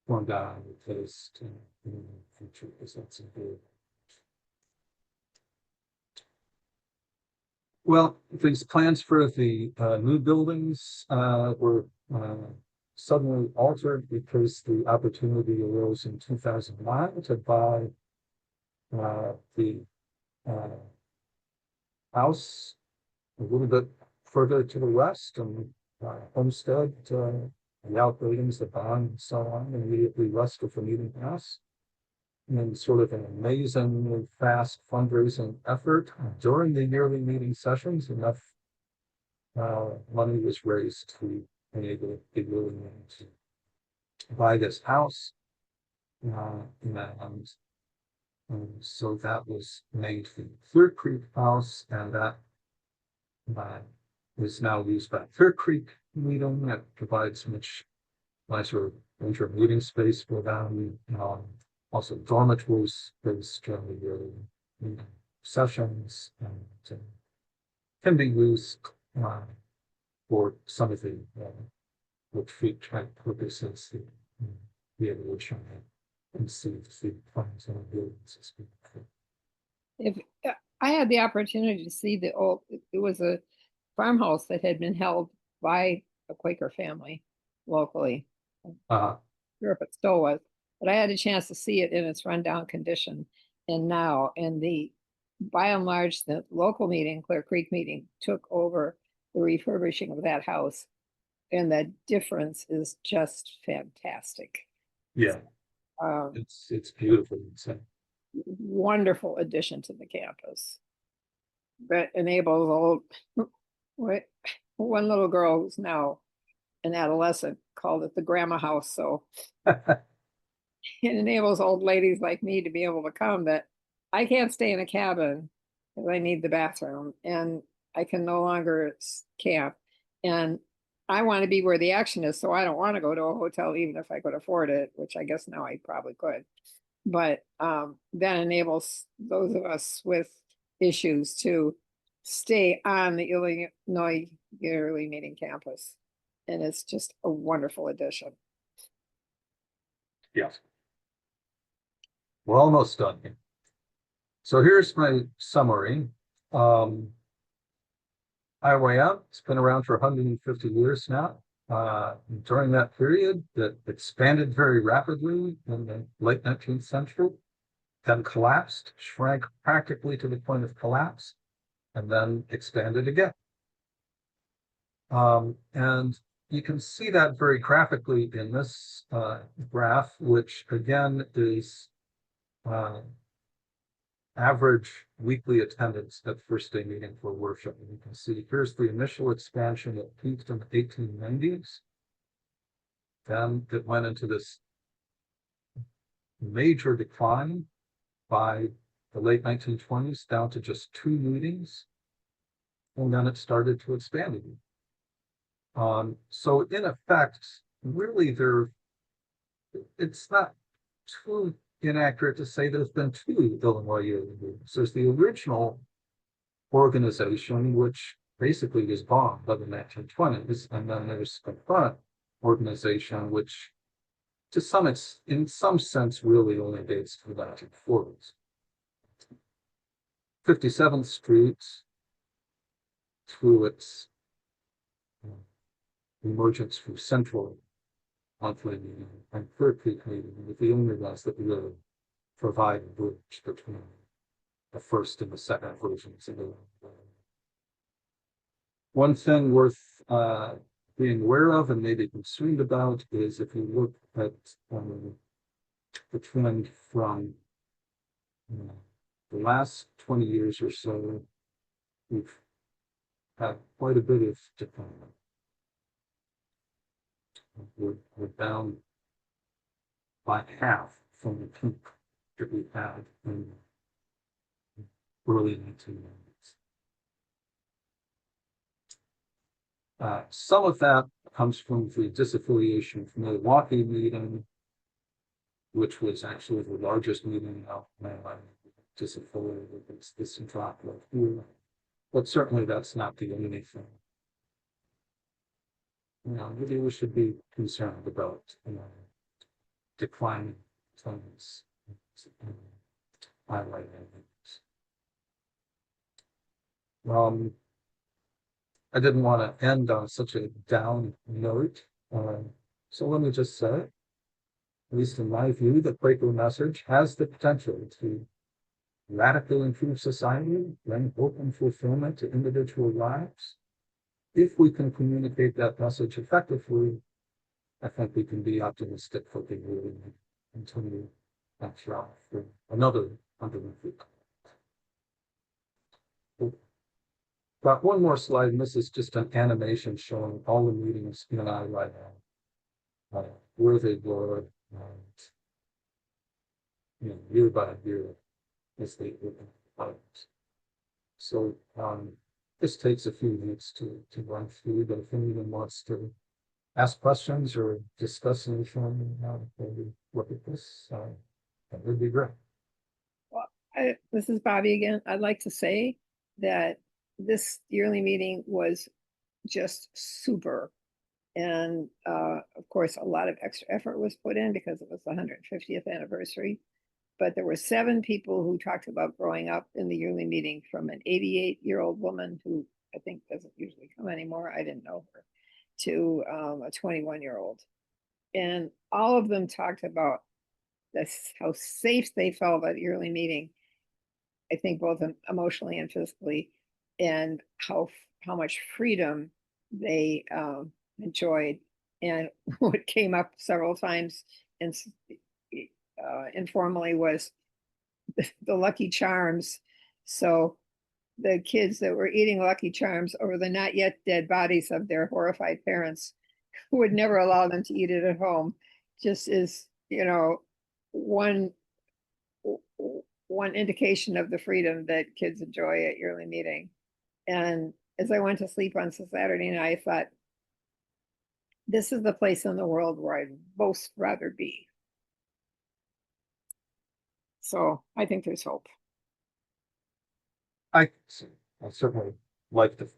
B: torn down and replaced in the future because that's a big. Well, these plans for the new buildings were suddenly altered because the opportunity arose in 2009 to buy the house a little bit further to the west and homestead, the outbuildings, the barn, and so on, immediately west of the meeting house. And sort of an amazingly fast fundraising effort during the yearly meeting sessions, enough money was raised to enable the willing to buy this house. And so that was named the Clear Creek House, and that is now used by Clear Creek Meeting. That provides much nicer winter meeting space for them. Also dormitories based during the yearly meeting sessions, and can be used for some of the retreat type purposes that the original conceived the plans and buildings.
C: If I had the opportunity to see the old, it was a farmhouse that had been held by a Quaker family locally. Sure if it still was, but I had a chance to see it in its rundown condition. And now, by and large, the local meeting, Clear Creek meeting, took over the refurbishing of that house. And the difference is just fantastic.
B: Yeah, it's beautiful. It's
C: wonderful addition to the campus that enables one little girl who's now an adolescent called it the grandma house. So it enables old ladies like me to be able to come that I can't stay in a cabin because I need the bathroom and I can no longer camp. And I want to be where the action is. So I don't want to go to a hotel, even if I could afford it, which I guess now I probably could. But that enables those of us with issues to stay on the Illinois yearly meeting campus. And it's just a wonderful addition.
B: Yes. We're almost done here. So here's my summary. ILYM, it's been around for 150 years now. During that period, it expanded very rapidly in the late 19th century, then collapsed, shrank practically to the point of collapse, and then expanded again. And you can see that very graphically in this graph, which again is average weekly attendance at first day meeting for worship. And you can see here's the initial expansion that peaked in the 1890s. Then it went into this major decline by the late 1920s down to just 2 meetings. And then it started to expand again. So in effect, really it's not too inaccurate to say there's been 2 Illinois yearly meetings. There's the original organization, which basically was bombed by the 1920s, and then there's a current organization, which in some sense really only dates to the 1940s. 57th Street, through its emergence from Central monthly meeting and Clear Creek meeting, with the only ones that really provide a bridge between the first and the second versions of the one thing worth being aware of and maybe concerned about is if you look at the trend from the last 20 years or so, we've had quite a bit of decline. We're down by half from the peak that we had in early 1990s. Some of that comes from the disaffiliation from the Milwaukee meeting, which was actually the largest meeting of disaffiliated. It's this drop right here, but certainly that's not the only thing. maybe we should be concerned about, declining things. Highlighting things. I didn't want to end on such a down note, so let me just say, at least in my view, the Quaker message has the potential to radically improve society, bring hope and fulfillment to individual lives. If we can communicate that message effectively, I think we can be optimistic for the year and continue that route for another 150. Got one more slide, and this is just an animation showing all the meetings in ILYM, where they were, year by year as they were. So this takes a few minutes to run through, but if anyone wants to ask questions or discuss anything, maybe look at this, that would be great.
C: This is Bobby again. I'd like to say that this yearly meeting was just super. And of course, a lot of extra effort was put in because it was the 150th anniversary. But there were 7 people who talked about growing up in the yearly meeting, from an 88-year-old woman who I think doesn't usually come anymore, I didn't know her, to a 21-year-old. And all of them talked about this, how safe they felt at the yearly meeting, I think both emotionally and physically, and how much freedom they enjoyed. And what came up several times and informally was the Lucky Charms. So the kids that were eating Lucky Charms over the not yet dead bodies of their horrified parents, who would never allow them to eat it at home, just is, one indication of the freedom that kids enjoy at yearly meeting. And as I went to sleep on Saturday night, I thought, this is the place in the world where I'd most rather be. So I think there's hope.
B: I certainly like the